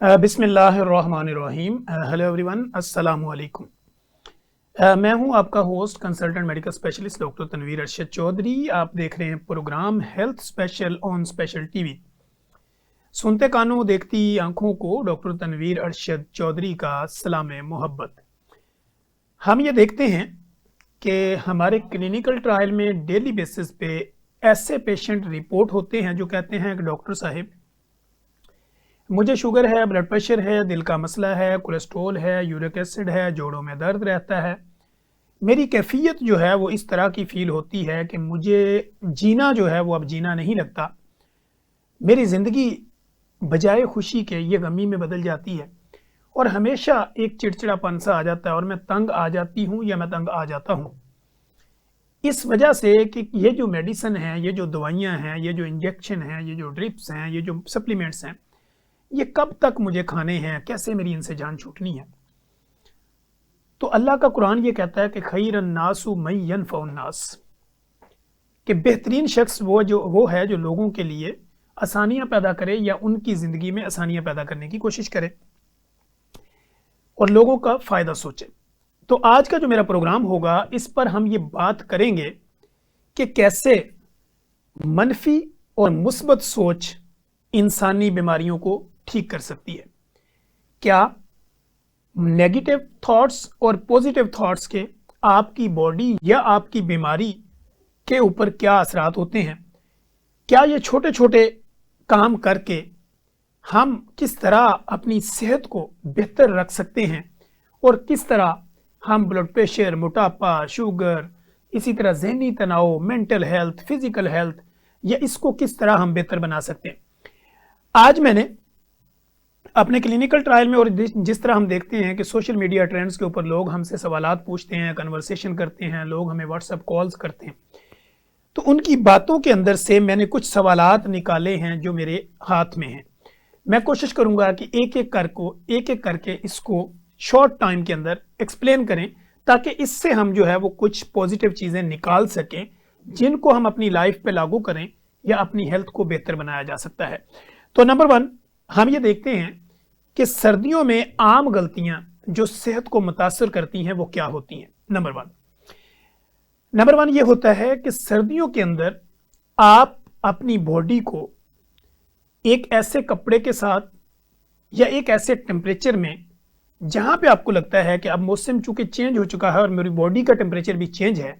बिस्मिल्लाहिर्रहमानिर्रहीम। Hello everyone, अस्सलामु अलैकुम। मैं हूं आपका host consultant medical specialist doctor Tanveer Arshad Chaudhry. आप देख रहे हैं programme health special on special TV. सुनते कानों देखती आंखों को डॉक्टर तनवीर अरशद चौधरी का सलाम मोहब्बत। हम ये देखते हैं कि हमारे क्लिनिकल ट्रायल में डेली बेसिस पे ऐसे पेशेंट रिपोर्ट होते हैं जो कहते हैं कि डॉक्टर साहिब, मुझे शुगर है, ब्लड प्रेशर है, दिल का मसला है, कोलेस्ट्रॉल है, यूरिक एसिड है, जोड़ों में दर्द रहता है। मेरी कैफियत जो है वो इस तरह की फ़ील होती है कि मुझे जीना जो है वो अब जीना नहीं लगता। मेरी ज़िंदगी बजाय खुशी के ये गमी में बदल जाती है और हमेशा एक चिड़चिड़ापन सा आ जाता है और मैं तंग आ जाती हूँ या मैं तंग आ जाता हूँ। इस वजह से कि ये जो मेडिसिन है, ये जो दवाइयाँ हैं, ये जो इंजेक्शन हैं, ये जो ड्रिप्स हैं, ये जो सप्लीमेंट्स हैं, ये कब तक मुझे खाने हैं, कैसे मेरी इनसे जान छूटनी है। तो अल्लाह का कुरान ये कहता है कि खैरन नासु मई यनफउन नास, कि बेहतरीन शख्स वो है जो लोगों के लिए आसानियां पैदा करे या उनकी ज़िंदगी में आसानियां पैदा करने की कोशिश करे और लोगों का फ़ायदा सोचे। तो आज का जो मेरा प्रोग्राम होगा, इस पर हम ये बात करेंगे कि कैसे मनफी और मुस्बत सोच इंसानी बीमारियों को ठीक कर सकती है। क्या नेगेटिव थॉट्स और पॉजिटिव थॉट्स के आपकी बॉडी या आपकी बीमारी के ऊपर क्या असरात होते हैं। क्या ये छोटे छोटे काम करके हम किस तरह अपनी सेहत को बेहतर रख सकते हैं और किस तरह हम ब्लड प्रेशर, मोटापा, शुगर, इसी तरह जहनी तनाव, मेंटल हेल्थ, फिजिकल हेल्थ, या इसको किस तरह हम बेहतर बना सकते हैं। आज मैंने अपने क्लिनिकल ट्रायल में और जिस तरह हम देखते हैं कि सोशल मीडिया ट्रेंड्स के ऊपर लोग हमसे सवालात पूछते हैं, कन्वर्सेशन करते हैं, लोग हमें व्हाट्सएप कॉल्स करते हैं, तो उनकी बातों के अंदर से मैंने कुछ सवालात निकाले हैं जो मेरे हाथ में हैं। मैं कोशिश करूंगा कि एक एक करके इसको शॉर्ट टाइम के अंदर एक्सप्लेन करें, ताकि इससे हम जो है वो कुछ पॉजिटिव चीज़ें निकाल सकें जिनको हम अपनी लाइफ पे लागू करें या अपनी हेल्थ को बेहतर बनाया जा सकता है। तो नंबर 1, हम ये देखते हैं कि सर्दियों में आम गलतियां जो सेहत को मुतासर करती हैं वो क्या होती हैं। नंबर वन ये होता है कि सर्दियों के अंदर आप अपनी बॉडी को एक ऐसे कपड़े के साथ या एक ऐसे टेम्परेचर में जहां पे आपको लगता है कि अब मौसम चूंकि चेंज हो चुका है और मेरी बॉडी का टेम्परेचर भी चेंज है,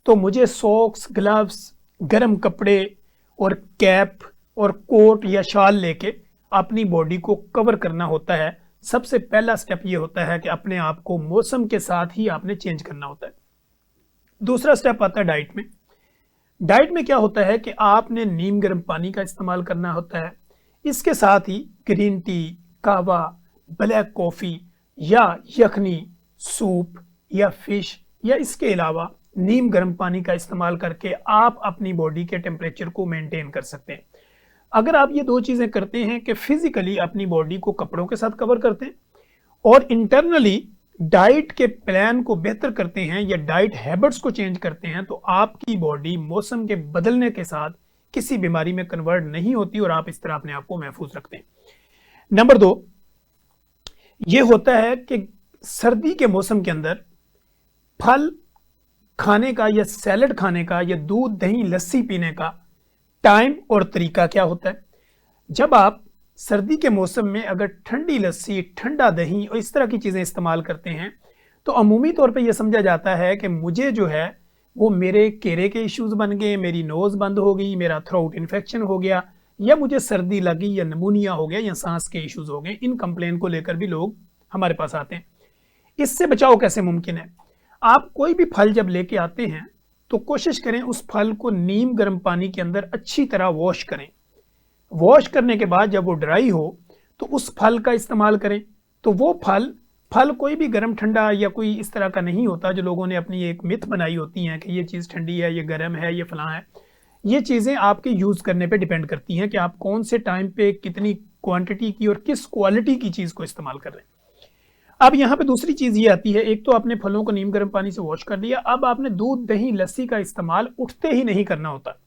तो मुझे सॉक्स, ग्लव्स, गर्म कपड़े और कैप और कोट या शाल लेके अपनी बॉडी को कवर करना होता है। सबसे पहला स्टेप ये होता है कि अपने आप को मौसम के साथ ही आपने चेंज करना होता है। दूसरा स्टेप आता है डाइट में। डाइट में क्या होता है कि आपने नीम गर्म पानी का इस्तेमाल करना होता है। इसके साथ ही ग्रीन टी, कहवा, ब्लैक कॉफ़ी या यखनी, सूप या फिश या इसके अलावा नीम गर्म पानी का इस्तेमाल करके आप अपनी बॉडी के टेम्परेचर को मेंटेन कर सकते हैं। अगर आप ये दो चीज़ें करते हैं कि फिजिकली अपनी बॉडी को कपड़ों के साथ कवर करते हैं और इंटरनली डाइट के प्लान को बेहतर करते हैं या डाइट हैबिट्स को चेंज करते हैं, तो आपकी बॉडी मौसम के बदलने के साथ किसी बीमारी में कन्वर्ट नहीं होती और आप इस तरह अपने आप को महफूज रखते हैं। नंबर 2 ये होता है कि सर्दी के मौसम के अंदर फल खाने का या सैलड खाने का या दूध, दही, लस्सी पीने का टाइम और तरीका क्या होता है। जब आप सर्दी के मौसम में अगर ठंडी लस्सी, ठंडा दही और इस तरह की चीज़ें इस्तेमाल करते हैं, तो अमूमी तौर पे ये समझा जाता है कि मुझे जो है वो मेरे केरे के इश्यूज़ बन गए, मेरी नोज़ बंद हो गई, मेरा थ्रोट इन्फेक्शन हो गया, या मुझे सर्दी लगी या नमूनिया हो गया या सांस के इश्यूज़ हो गए। इन कंप्लेन को लेकर भी लोग हमारे पास आते हैं। इससे बचाव कैसे मुमकिन है। आप कोई भी फल जब लेके आते हैं तो कोशिश करें उस फल को नीम गर्म पानी के अंदर अच्छी तरह वॉश करें। वॉश करने के बाद जब वो ड्राई हो तो उस फल का इस्तेमाल करें। तो वो फल कोई भी गर्म ठंडा या कोई इस तरह का नहीं होता जो लोगों ने अपनी एक मिथ बनाई होती हैं कि ये चीज़ ठंडी है, ये गर्म है, ये फलां है। ये चीज़ें आपके यूज़ करने पे डिपेंड करती हैं कि आप कौन से टाइम पे कितनी क्वांटिटी की और किस क्वालिटी की चीज़ को इस्तेमाल कर रहे हैं। अब यहाँ पे दूसरी चीज़ ये आती है, एक तो आपने फलों को नीम गर्म पानी से वॉश कर लिया, अब आपने दूध, दही, लस्सी का इस्तेमाल उठते ही नहीं करना होता।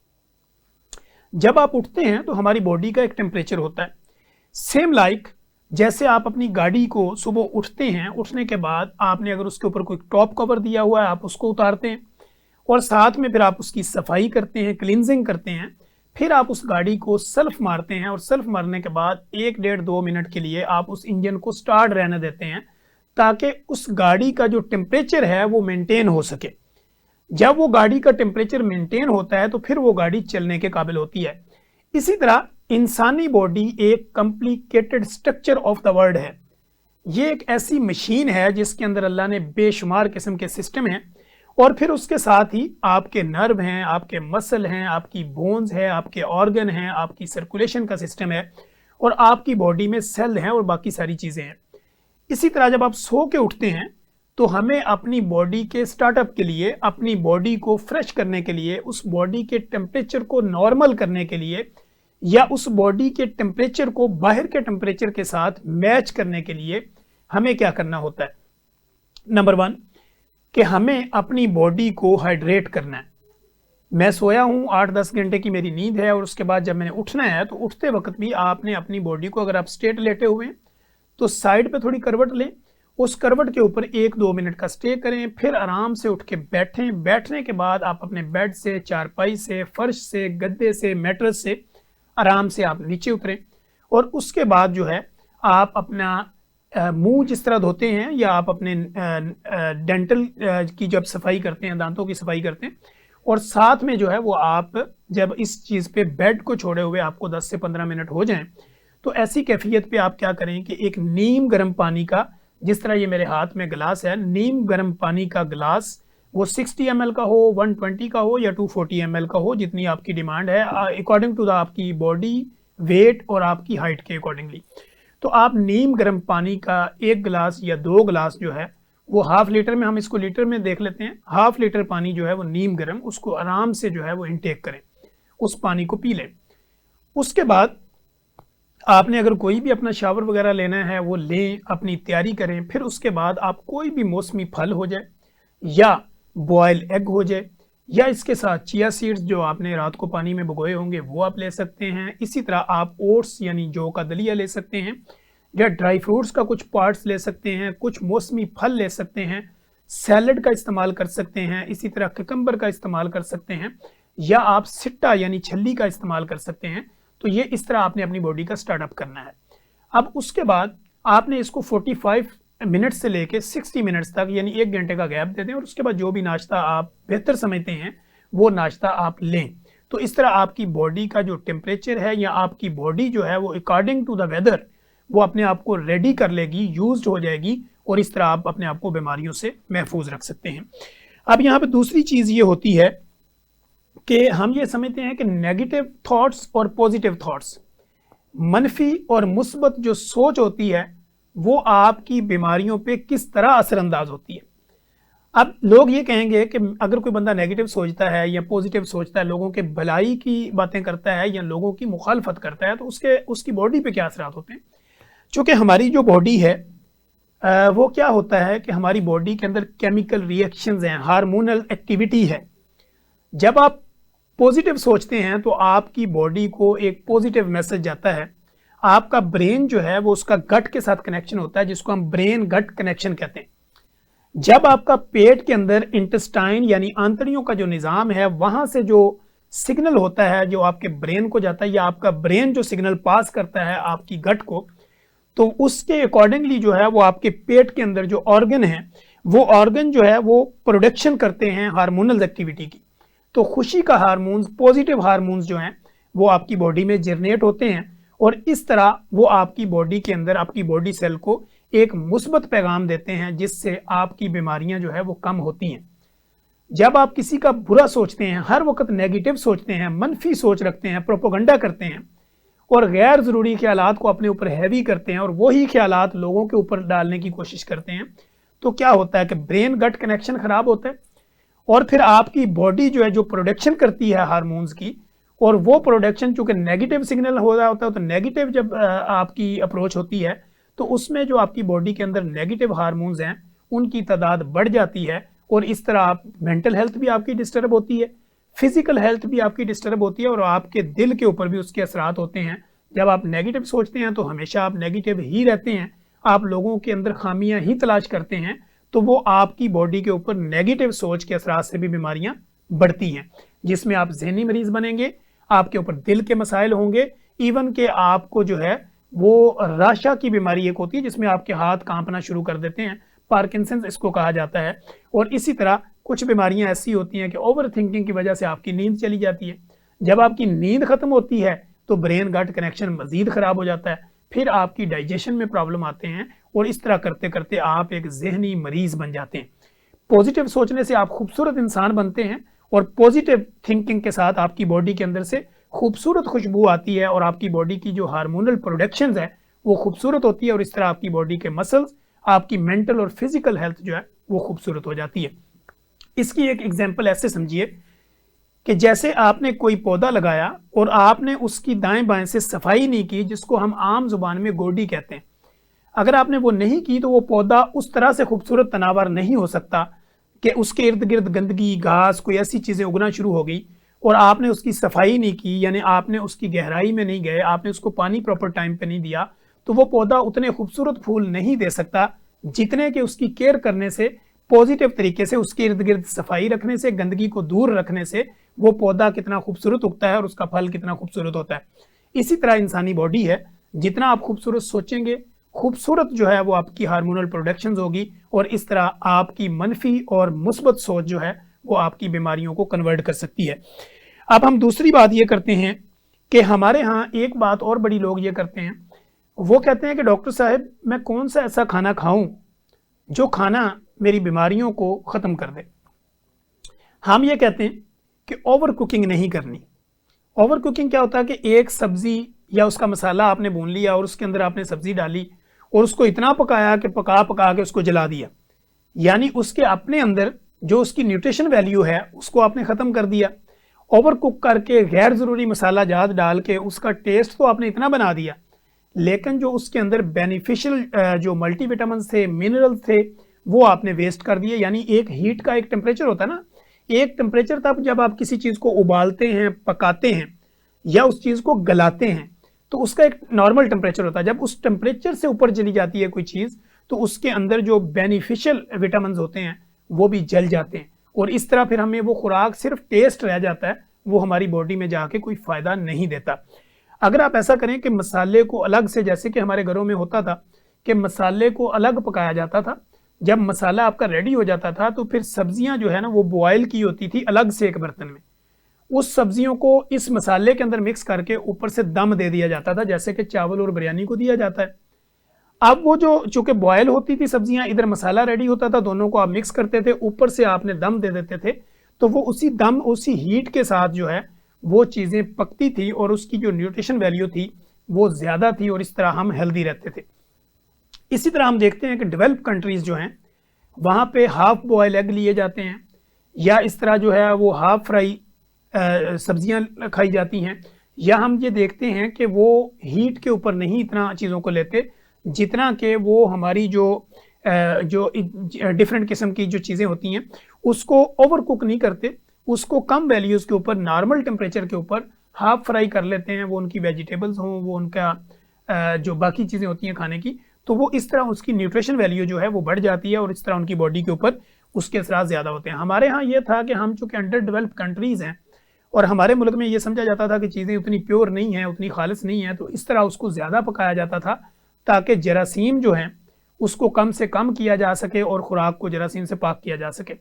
जब आप उठते हैं तो हमारी बॉडी का एक टेम्परेचर होता है, सेम लाइक जैसे आप अपनी गाड़ी को सुबह उठते हैं, उठने के बाद आपने अगर उसके ऊपर कोई टॉप कवर दिया हुआ है, आप उसको उतारते हैं और साथ में फिर आप उसकी सफाई करते हैं, क्लींजिंग करते हैं। फिर आप उस गाड़ी को सेल्फ मारते हैं और सेल्फ मारने के बाद 1-1.5-2 मिनट के लिए आप उस इंजन को स्टार्ट रहने देते हैं, ताकि उस गाड़ी का जो टेम्परेचर है वो मेंटेन हो सके। जब वो गाड़ी का टेम्परेचर मेंटेन होता है तो फिर वो गाड़ी चलने के काबिल होती है। इसी तरह इंसानी बॉडी एक complicated structure of the world है। ये एक ऐसी मशीन है जिसके अंदर अल्लाह ने बेशुमार किस्म के सिस्टम हैं और फिर उसके साथ ही आपके नर्व हैं, आपके मसल हैं, आपकी बोन्स हैं, आपके ऑर्गन हैं, आपकी सर्कुलेशन का सिस्टम है और आपकी बॉडी में सेल हैं और बाकी सारी चीज़ें हैं। इसी तरह जब आप सो के उठते हैं तो हमें अपनी बॉडी के स्टार्टअप के लिए, अपनी बॉडी को फ्रेश करने के लिए, उस बॉडी के टेम्परेचर को नॉर्मल करने के लिए या उस बॉडी के टेम्परेचर को बाहर के टेम्परेचर के साथ मैच करने के लिए हमें क्या करना होता है। नंबर 1 कि हमें अपनी बॉडी को हाइड्रेट करना है। मैं सोया हूँ, 8-10 घंटे की मेरी नींद है और उसके बाद जब मैंने उठना है तो उठते वक्त भी आपने अपनी बॉडी को, अगर आप स्ट्रेट लेटे हुए हैं तो साइड पे थोड़ी करवट लें, उस करवट के ऊपर 1-2 मिनट का स्टे करें, फिर आराम से उठ के बैठें। बैठने के बाद आप अपने बेड से, चारपाई से, फर्श से, गद्दे से, मैट्रेस से आराम से आप नीचे उतरें और उसके बाद जो है आप अपना मुंह जिस तरह धोते हैं या आप अपने डेंटल की जब सफाई करते हैं, दांतों की सफाई करते हैं और साथ में जो है वो आप जब इस चीज़ पे बेड को छोड़े हुए आपको 10 से 15 मिनट हो जाएं तो ऐसी कैफियत पे आप क्या करें कि एक नीम गर्म पानी का, जिस तरह ये मेरे हाथ में गिलास है, नीम गर्म पानी का गिलास, वो 60 ml का हो, 120 का हो या 240 ml का हो, जितनी आपकी डिमांड है अकॉर्डिंग टू द आपकी बॉडी वेट और आपकी हाइट के अकॉर्डिंगली। तो आप नीम गर्म पानी का 1 गिलास या 2 गिलास जो है वो हाफ लीटर में, हम इसको लीटर में देख लेते हैं, हाफ लीटर पानी जो है वो नीम गर्म, उसको आराम से जो है वो इनटेक करें, उस पानी को पी लें। उसके बाद आपने अगर कोई भी अपना शावर वगैरह लेना है वो लें, अपनी तैयारी करें। फिर उसके बाद आप कोई भी मौसमी फल हो जाए या बॉयल एग हो जाए या इसके साथ चिया सीड्स जो आपने रात को पानी में भिगोए होंगे वो आप ले सकते हैं। इसी तरह आप ओट्स यानी जौ का दलिया ले सकते हैं या ड्राई फ्रूट्स का कुछ पार्ट्स ले सकते हैं, कुछ मौसमी फल ले सकते हैं, सैलड का इस्तेमाल कर सकते हैं, इसी तरह ककम्बर का इस्तेमाल कर सकते हैं या आप सिट्टा यानी छल्ली का इस्तेमाल कर सकते हैं। तो ये इस तरह आपने अपनी बॉडी का स्टार्टअप करना है। अब उसके बाद आपने इसको 45 मिनट से लेके 60 मिनट्स तक यानी 1 घंटे का गैप दे दें और उसके बाद जो भी नाश्ता आप बेहतर समझते हैं वो नाश्ता आप लें। तो इस तरह आपकी बॉडी का जो टेम्परेचर है या आपकी बॉडी जो है वो अकॉर्डिंग टू द वेदर वो अपने आप को रेडी कर लेगी, यूज्ड हो जाएगी और इस तरह आप अपने आप को बीमारियों से महफूज रख सकते हैं। अब यहाँ पे दूसरी चीज़ ये होती है कि हम ये समझते हैं कि नेगेटिव थॉट्स और पॉजिटिव थॉट्स, मनफी और मुस्बत जो सोच होती है वो आपकी बीमारियों पे किस तरह असरअंदाज होती है। अब लोग ये कहेंगे कि अगर कोई बंदा नेगेटिव सोचता है या पॉजिटिव सोचता है, लोगों के भलाई की बातें करता है या लोगों की मुखालफत करता है, तो उसकी बॉडी पे क्या असरात होते हैं। चूँकि हमारी जो बॉडी है वो क्या होता है कि हमारी बॉडी के अंदर केमिकल रिएक्शंस हैं, हार्मोनल एक्टिविटी है। जब आप पॉजिटिव सोचते हैं तो आपकी बॉडी को एक पॉजिटिव मैसेज जाता है। आपका ब्रेन जो है वो उसका गट के साथ कनेक्शन होता है, जिसको हम ब्रेन गट कनेक्शन कहते हैं। जब आपका पेट के अंदर इंटेस्टाइन यानी आंतड़ियों का जो निज़ाम है वहां से जो सिग्नल होता है जो आपके ब्रेन को जाता है या आपका ब्रेन जो सिग्नल पास करता है आपकी गट को, तो उसके अकॉर्डिंगली जो है वो आपके पेट के अंदर जो ऑर्गन है वो ऑर्गन जो है वो प्रोडक्शन करते हैं हार्मोनल एक्टिविटी की। तो खुशी का हार्मोन्स, पॉजिटिव हार्मोन्स जो हैं वो आपकी बॉडी में जनरेट होते हैं और इस तरह वो आपकी बॉडी के अंदर आपकी बॉडी सेल को एक मुस्बत पैगाम देते हैं जिससे आपकी बीमारियां जो है वो कम होती हैं। जब आप किसी का बुरा सोचते हैं, हर वक्त नेगेटिव सोचते हैं, मनफी सोच रखते हैं, प्रोपोगंडा करते हैं और गैर ज़रूरी ख्यालात को अपने ऊपर हैवी करते हैं और वही ख्यालात लोगों के ऊपर डालने की कोशिश करते हैं, तो क्या होता है कि ब्रेन गट कनेक्शन ख़राब होता है और फिर आपकी बॉडी जो है जो प्रोडक्शन करती है हार्मोन्स की, और वो प्रोडक्शन चूँकि नेगेटिव सिग्नल हो रहा होता है, तो नेगेटिव जब आपकी अप्रोच होती है तो उसमें जो आपकी बॉडी के अंदर नेगेटिव हार्मोन्स हैं उनकी तादाद बढ़ जाती है और इस तरह आप मेंटल हेल्थ भी आपकी डिस्टर्ब होती है, फिजिकल हेल्थ भी आपकी डिस्टर्ब होती है और आपके दिल के ऊपर भी उसके असरात होते हैं, जब आप नेगेटिव सोचते हैं तो हमेशा आप नेगेटिव ही रहते हैं, आप लोगों के अंदर खामियां ही तलाश करते हैं, तो वो आपकी बॉडी के ऊपर नेगेटिव सोच के असरात से भी बीमारियां बढ़ती हैं, जिसमें आप जहनी मरीज बनेंगे, आपके ऊपर दिल के मसाइल होंगे, इवन के आपको जो है वो राशा की बीमारी एक होती है जिसमें आपके हाथ कांपना शुरू कर देते हैं, पार्किंसंस इसको कहा जाता है। और इसी तरह कुछ बीमारियां ऐसी होती हैं कि ओवर थिंकिंग की वजह से आपकी नींद चली जाती है। जब आपकी नींद खत्म होती है तो ब्रेन गट कनेक्शन मजीद खराब हो जाता है, फिर आपकी डाइजेशन में प्रॉब्लम आते हैं और इस तरह करते करते आप एक जहनी मरीज बन जाते हैं। पॉजिटिव सोचने से आप खूबसूरत इंसान बनते हैं और पॉजिटिव थिंकिंग के साथ आपकी बॉडी के अंदर से खूबसूरत खुशबू आती है और आपकी बॉडी की जो हार्मोनल प्रोडक्शंस है वो खूबसूरत होती है और इस तरह आपकी बॉडी के मसल्स, आपकी मेंटल और फिजिकल हेल्थ जो है वो खूबसूरत हो जाती है। इसकी एक एग्जांपल ऐसे समझिए कि जैसे आपने कोई पौधा लगाया और आपने उसकी दाएं बाएं से सफाई नहीं की, जिसको हम आम जुबान में गोडी कहते हैं। अगर आपने वो नहीं की तो वो पौधा उस तरह से खूबसूरत तनावर नहीं हो सकता कि उसके इर्द गिर्द गंदगी, घास, कोई ऐसी चीज़ें उगना शुरू हो गई और आपने उसकी सफाई नहीं की, यानी आपने उसकी गहराई में नहीं गए, आपने उसको पानी प्रॉपर टाइम पे नहीं दिया, तो वो पौधा उतने खूबसूरत फूल नहीं दे सकता जितने कि उसकी केयर करने से, पॉजिटिव तरीके से उसके इर्द गिर्द सफाई रखने से, गंदगी को दूर रखने से वो पौधा कितना खूबसूरत उगता है और उसका फल कितना खूबसूरत होता है। इसी तरह इंसानी बॉडी है, जितना आप खूबसूरत सोचेंगे, खूबसूरत जो है वो आपकी हार्मोनल प्रोडक्शंस होगी और इस तरह आपकी मनफी और मुस्बत सोच जो है वो आपकी बीमारियों को कन्वर्ट कर सकती है। अब हम दूसरी बात ये करते हैं कि हमारे यहाँ एक बात और बड़ी लोग ये करते हैं, वो कहते हैं कि डॉक्टर साहब मैं कौन सा ऐसा खाना खाऊं जो खाना मेरी बीमारियों को ख़त्म कर दे। हम ये कहते हैं कि ओवर कुकिंग नहीं करनी। ओवर कुकिंग क्या होता है कि एक सब्जी या उसका मसाला आपने भून लिया और उसके अंदर आपने सब्जी डाली और उसको इतना पकाया कि पका पका के उसको जला दिया, यानी उसके अपने अंदर जो उसकी न्यूट्रिशन वैल्यू है उसको आपने ख़त्म कर दिया। ओवर कुक करके गैर ज़रूरी मसाला जात डाल के उसका टेस्ट तो आपने इतना बना दिया, लेकिन जो उसके अंदर बेनिफिशियल जो मल्टीविटामिन्स थे, मिनरल्स थे, वो आपने वेस्ट कर दिए। यानी एक हीट का एक टेम्परेचर होता है ना, एक टेम्परेचर तब जब आप किसी चीज़ को उबालते हैं, पकाते हैं या उस चीज़ को गलाते हैं तो उसका एक नॉर्मल टेम्परेचर होता है। जब उस टेम्परेचर से ऊपर चली जाती है कोई चीज़ तो उसके अंदर जो बेनिफिशियल विटामिन होते हैं वो भी जल जाते हैं और इस तरह फिर हमें वो खुराक सिर्फ टेस्ट रह जाता है, वो हमारी बॉडी में जाके कोई फ़ायदा नहीं देता। अगर आप ऐसा करें कि मसाले को अलग से, जैसे कि हमारे घरों में होता था कि मसाले को अलग पकाया जाता था, जब मसाला आपका रेडी हो जाता था तो फिर सब्जियां जो है ना वो बॉयल की होती थी अलग से एक बर्तन में, उस सब्जियों को इस मसाले के अंदर मिक्स करके ऊपर से दम दे दिया जाता था, जैसे कि चावल और बिरयानी को दिया जाता है। अब वो जो चूंकि बॉयल होती थी सब्जियां, इधर मसाला रेडी होता था, दोनों को आप मिक्स करते थे, ऊपर से आपने दम दे देते थे, तो वो उसी दम, उसी हीट के साथ जो है वो चीज़ें पकती थी और उसकी जो न्यूट्रिशन वैल्यू थी वो ज़्यादा थी और इस तरह हम हेल्दी रहते थे। इसी तरह हम देखते हैं कि डेवलप कंट्रीज़ जो हैं वहाँ पे हाफ बॉयल एग लिए जाते हैं या इस तरह जो है वो हाफ फ्राई सब्जियां खाई जाती हैं, या हम ये देखते हैं कि वो हीट के ऊपर नहीं इतना चीज़ों को लेते जितना कि वो हमारी जो डिफरेंट किस्म की जो चीज़ें होती हैं उसको ओवर कुक नहीं करते, उसको कम वैल्यूज़ के ऊपर, नॉर्मल टेम्परेचर के ऊपर हाफ फ्राई कर लेते हैं। वो उनकी वेजिटेबल्स हों, वो उनका जो बाकी चीज़ें होती हैं खाने की, तो वो इस तरह उसकी न्यूट्रिशन वैल्यू जो है वो बढ़ जाती है और इस तरह उनकी बॉडी के ऊपर उसके असरात ज़्यादा होते हैं। हमारे यहाँ ये था कि हम चूँकि अंडर डेवलप कंट्रीज़ हैं और हमारे मुल्क में ये समझा जाता था कि चीज़ें उतनी प्योर नहीं हैं, उतनी खालिस नहीं हैं, तो इस तरह उसको ज़्यादा पकाया जाता था ताकि जरासीम जो हैं उसको कम से कम किया जा सके और ख़ुराक को जरासीम से पाक किया जा सके।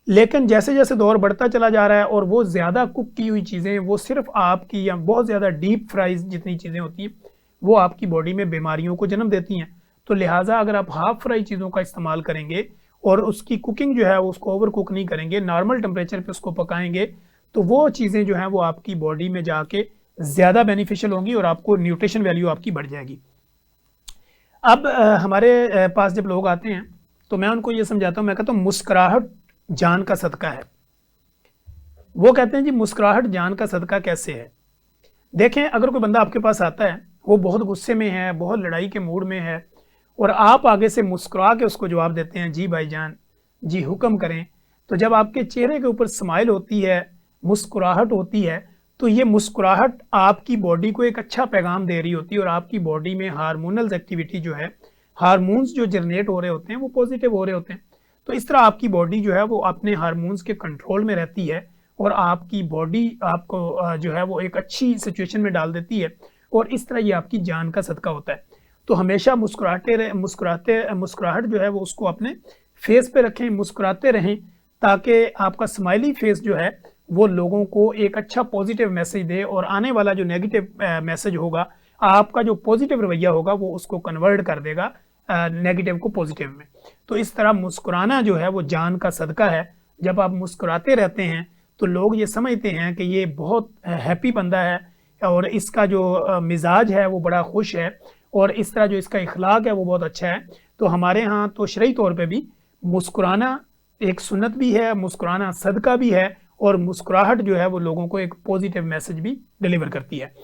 लेकिन जैसे जैसे दौर बढ़ता चला जा रहा है और वो ज़्यादा कुक की हुई चीज़ें, वो सिर्फ आपकी या बहुत ज़्यादा डीप फ्राइज जितनी चीज़ें होती हैं वो आपकी बॉडी में बीमारियों को जन्म देती हैं। तो लिहाजा अगर आप हाफ फ्राई चीज़ों का इस्तेमाल करेंगे और उसकी कुकिंग जो है उसको ओवर कुक नहीं करेंगे, नॉर्मल टेम्परेचर पे उसको पकाएंगे, तो वो चीज़ें जो हैं वो आपकी बॉडी में जाके ज़्यादा बेनिफिशियल होंगी और आपको न्यूट्रिशन वैल्यू आपकी बढ़ जाएगी। अब हमारे पास जब लोग आते हैं तो मैं उनको ये समझाता हूँ, मैं कहता हूँ मुस्कुराहट जान का सदका है। वो कहते हैं जी मुस्कुराहट जान का सदका कैसे है। देखें, अगर कोई बंदा आपके पास आता है, वो बहुत गुस्से में है, बहुत लड़ाई के मूड में है और आप आगे से मुस्कुरा के उसको जवाब देते हैं जी भाईजान, जी हुक्म करें, तो जब आपके चेहरे के ऊपर स्माइल होती है, मुस्कुराहट होती है, तो ये मुस्कुराहट आपकी बॉडी को एक अच्छा पैगाम दे रही होती है और आपकी बॉडी में हार्मोनल एक्टिविटी जो है, हार्मोन्स जो जनरेट हो रहे होते हैं वो पॉजिटिव हो रहे होते हैं। तो इस तरह आपकी बॉडी जो है वो अपने हार्मोन्स के कंट्रोल में रहती है और आपकी बॉडी आपको जो है वो एक अच्छी सिचुएशन में डाल देती है और इस तरह ये आपकी जान का सदका होता है। तो हमेशा मुस्कुराहट जो है वो उसको अपने फेस पे रखें, मुस्कुराते रहें, ताकि आपका स्माइली फेस जो है वो लोगों को एक अच्छा पॉजिटिव मैसेज दे और आने वाला जो नेगेटिव मैसेज होगा, आपका जो पॉजिटिव रवैया होगा वो उसको कन्वर्ट कर देगा नेगेटिव को पॉजिटिव में। तो इस तरह मुस्कुराना जो है वो जान का सदका है। जब आप मुस्कुराते रहते हैं तो लोग ये समझते हैं कि ये बहुत हैप्पी बंदा है और इसका जो मिजाज है वो बड़ा खुश है और इस तरह जो इसका इखलाक है वो बहुत अच्छा है। तो हमारे यहाँ तो शरई तौर पे भी मुस्कुराना एक सुन्नत भी है, मुस्कुराना सदका भी है और मुस्कुराहट जो है वो लोगों को एक पॉजिटिव मैसेज भी डिलीवर करती है।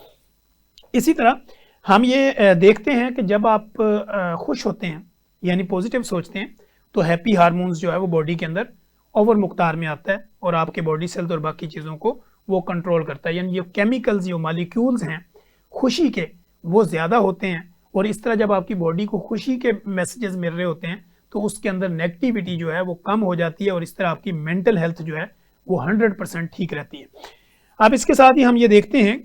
इसी तरह हम ये देखते हैं कि जब आप खुश होते हैं यानी पॉजिटिव सोचते हैं तो हैप्पी हार्मोन्स जो है वो बॉडी के अंदर ओवर मुख्तार में आता है और आपके बॉडी सेल्स और बाकी चीज़ों को वो कंट्रोल करता है। यानी ये केमिकल्स जो मॉलिक्यूल्स हैं खुशी के वो ज़्यादा होते हैं और इस तरह जब आपकी बॉडी को खुशी के मैसेजेस मिल रहे होते हैं तो उसके अंदर नेगेटिविटी जो है वो कम हो जाती है और इस तरह आपकी मेंटल हेल्थ जो है वो 100% ठीक रहती है। अब इसके साथ ही हम ये देखते हैं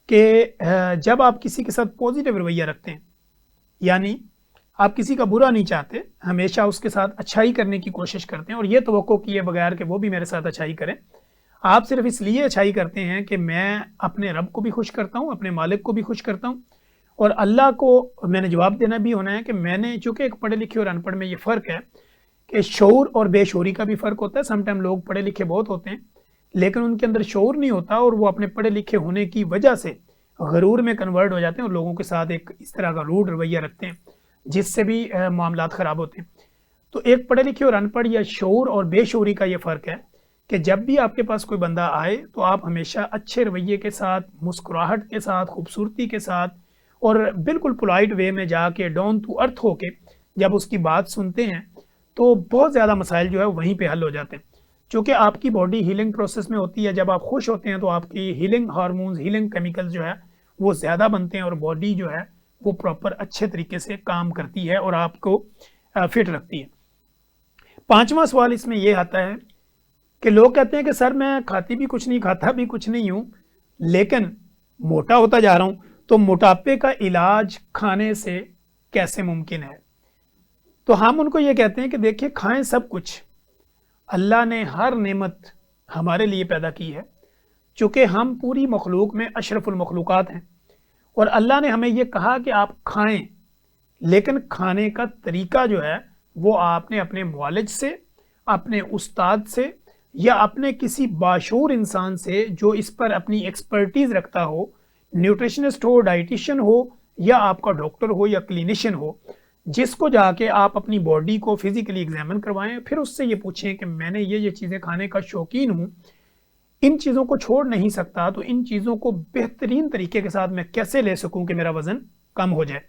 कि जब आप किसी के साथ पॉजिटिव रवैया रखते हैं, यानी आप किसी का बुरा नहीं चाहते, हमेशा उसके साथ अच्छाई करने की कोशिश करते हैं और ये तवक्को किए बगैर कि वो भी मेरे साथ अच्छाई करें, आप सिर्फ इसलिए अच्छाई करते हैं कि मैं अपने रब को भी खुश करता हूँ, अपने मालिक को भी खुश करता हूँ और अल्लाह को मैंने जवाब देना भी होना है कि मैंने, चूँकि एक पढ़े लिखे और अनपढ़ में ये फ़र्क है कि शऊर और बेशऊरी का भी फ़र्क होता है। समटाइम लोग पढ़े लिखे बहुत होते हैं लेकिन उनके अंदर शऊर नहीं होता और वो अपने पढ़े लिखे होने की वजह से गरूर में कन्वर्ट हो जाते हैं और लोगों के साथ एक इस तरह का रूड रवैया रखते हैं जिससे भी मामलात ख़राब होते हैं। तो एक पढ़े लिखे और अनपढ़ या शऊर और बेशऊरी का ये फ़र्क है कि जब भी आपके पास कोई बंदा आए तो आप हमेशा अच्छे रवैये के साथ, मुस्कुराहट के साथ, खूबसूरती के साथ और बिल्कुल पोलाइट वे में जाके डाउन टू अर्थ होके जब उसकी बात सुनते हैं तो बहुत ज़्यादा मसाइल जो है वहीं पे हल हो जाते हैं। चूँकि आपकी बॉडी हीलिंग प्रोसेस में होती है, जब आप खुश होते हैं तो आपकी हीलिंग हार्मोन्स, हीलिंग केमिकल्स जो है वो ज़्यादा बनते हैं और बॉडी जो है वो प्रॉपर अच्छे तरीके से काम करती है और आपको फिट रखती है। 5वां सवाल इसमें यह आता है कि लोग कहते हैं कि सर मैं खाती भी कुछ नहीं, खाता भी कुछ नहीं हूँ, लेकिन मोटा होता जा रहा हूँ, तो मोटापे का इलाज खाने से कैसे मुमकिन है? तो हम उनको ये कहते हैं कि देखिए, खाएं सब कुछ, अल्लाह ने हर नेमत हमारे लिए पैदा की है, चूँकि हम पूरी मखलूक में अशरफुल मखलूक़ात हैं और अल्लाह ने हमें ये कहा कि आप खाएं, लेकिन खाने का तरीका जो है वो आपने अपने मुआलिज से, अपने उस्ताद से या अपने किसी बाशूर इंसान से जो इस पर अपनी एक्सपर्टीज़ रखता हो, न्यूट्रिशनिस्ट हो, डाइटिशियन हो या आपका डॉक्टर हो या क्लिनिशियन हो, जिसको जाके आप अपनी बॉडी को फिज़िकली एग्जामिन करवाएं, फिर उससे ये पूछें कि मैंने ये चीज़ें खाने का शौकीन हूँ, इन चीज़ों को छोड़ नहीं सकता, तो इन चीज़ों को बेहतरीन तरीके के साथ मैं कैसे ले सकूँ कि मेरा वज़न कम हो जाए।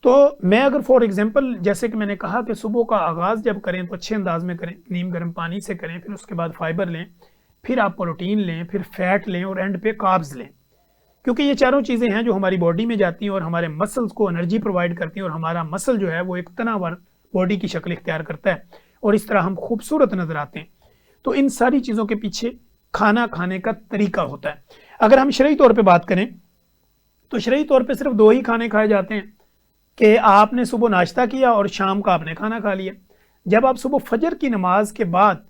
तो मैं अगर फॉर एग्जांपल, जैसे कि मैंने कहा कि सुबह का आगाज़ जब करें तो अच्छे अंदाज में करें, नीम गर्म पानी से करें, फिर उसके बाद फाइबर लें, फिर आप प्रोटीन लें, फिर फैट लें और एंड पे कार्ब्स लें, क्योंकि ये चारों चीज़ें हैं जो हमारी बॉडी में जाती हैं और हमारे मसल्स को एनर्जी प्रोवाइड करती हैं और हमारा मसल जो है वो एक तनावर बॉडी की शक्ल इख्तियार करता है और इस तरह हम खूबसूरत नज़र आते हैं। तो इन सारी चीज़ों के पीछे खाना खाने का तरीका होता है। अगर हम शरई तौर पे बात करें तो शरई तौर पे सिर्फ 2 ही खाने खाए जाते हैं कि आपने सुबह नाश्ता किया और शाम का आपने खाना खा लिया। जब आप सुबह फजर की नमाज के बाद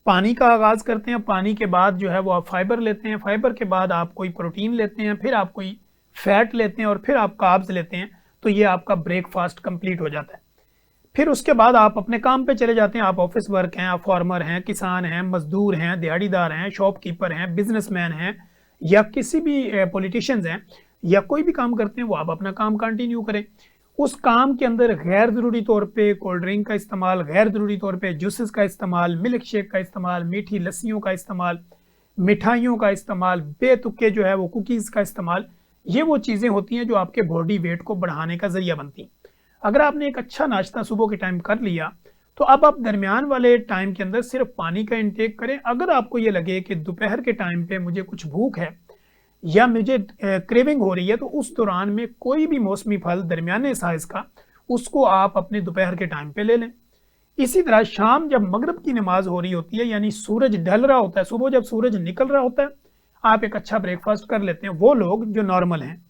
पानी का आगाज़ करते हैं, पानी के बाद जो है वो आप फाइबर लेते हैं, फाइबर के बाद आप कोई प्रोटीन लेते हैं, फिर आप कोई फैट लेते हैं और फिर आप कार्ब्स लेते हैं, तो ये आपका ब्रेकफास्ट कंप्लीट हो जाता है। फिर उसके बाद आप अपने काम पे चले जाते हैं। आप ऑफिस वर्क हैं, आप फार्मर हैं, किसान हैं, मजदूर हैं, दिहाड़ीदार हैं, शॉपकीपर हैं, बिजनेसमैन हैं या किसी भी पॉलिटिशियंस हैं या कोई भी काम करते हैं, वो आप अपना काम कंटिन्यू करें। उस काम के अंदर गैर ज़रूरी तौर पे कोल्ड ड्रिंक का इस्तेमाल, गैर ज़रूरी तौर पे जूसेस का इस्तेमाल, मिल्क शेक का इस्तेमाल, मीठी लस्सियों का इस्तेमाल, मिठाइयों का इस्तेमाल, बेतुके जो है वो कुकीज़ का इस्तेमाल, ये वो चीज़ें होती हैं जो आपके बॉडी वेट को बढ़ाने का ज़रिया बनती हैं। अगर आपने एक अच्छा नाश्ता सुबह के टाइम कर लिया तो अब आप दरमियान वाले टाइम के अंदर सिर्फ पानी का इंटेक करें। अगर आपको ये लगे कि दोपहर के टाइम पे मुझे कुछ भूख है या मुझे क्रेविंग हो रही है, तो उस दौरान में कोई भी मौसमी फल दरमियाने साइज़ का उसको आप अपने दोपहर के टाइम पे ले लें। इसी तरह शाम जब मगरिब की नमाज हो रही होती है, यानी सूरज ढल रहा होता है, सुबह जब सूरज निकल रहा होता है, आप एक अच्छा ब्रेकफास्ट कर लेते हैं। वो लोग जो नॉर्मल हैं,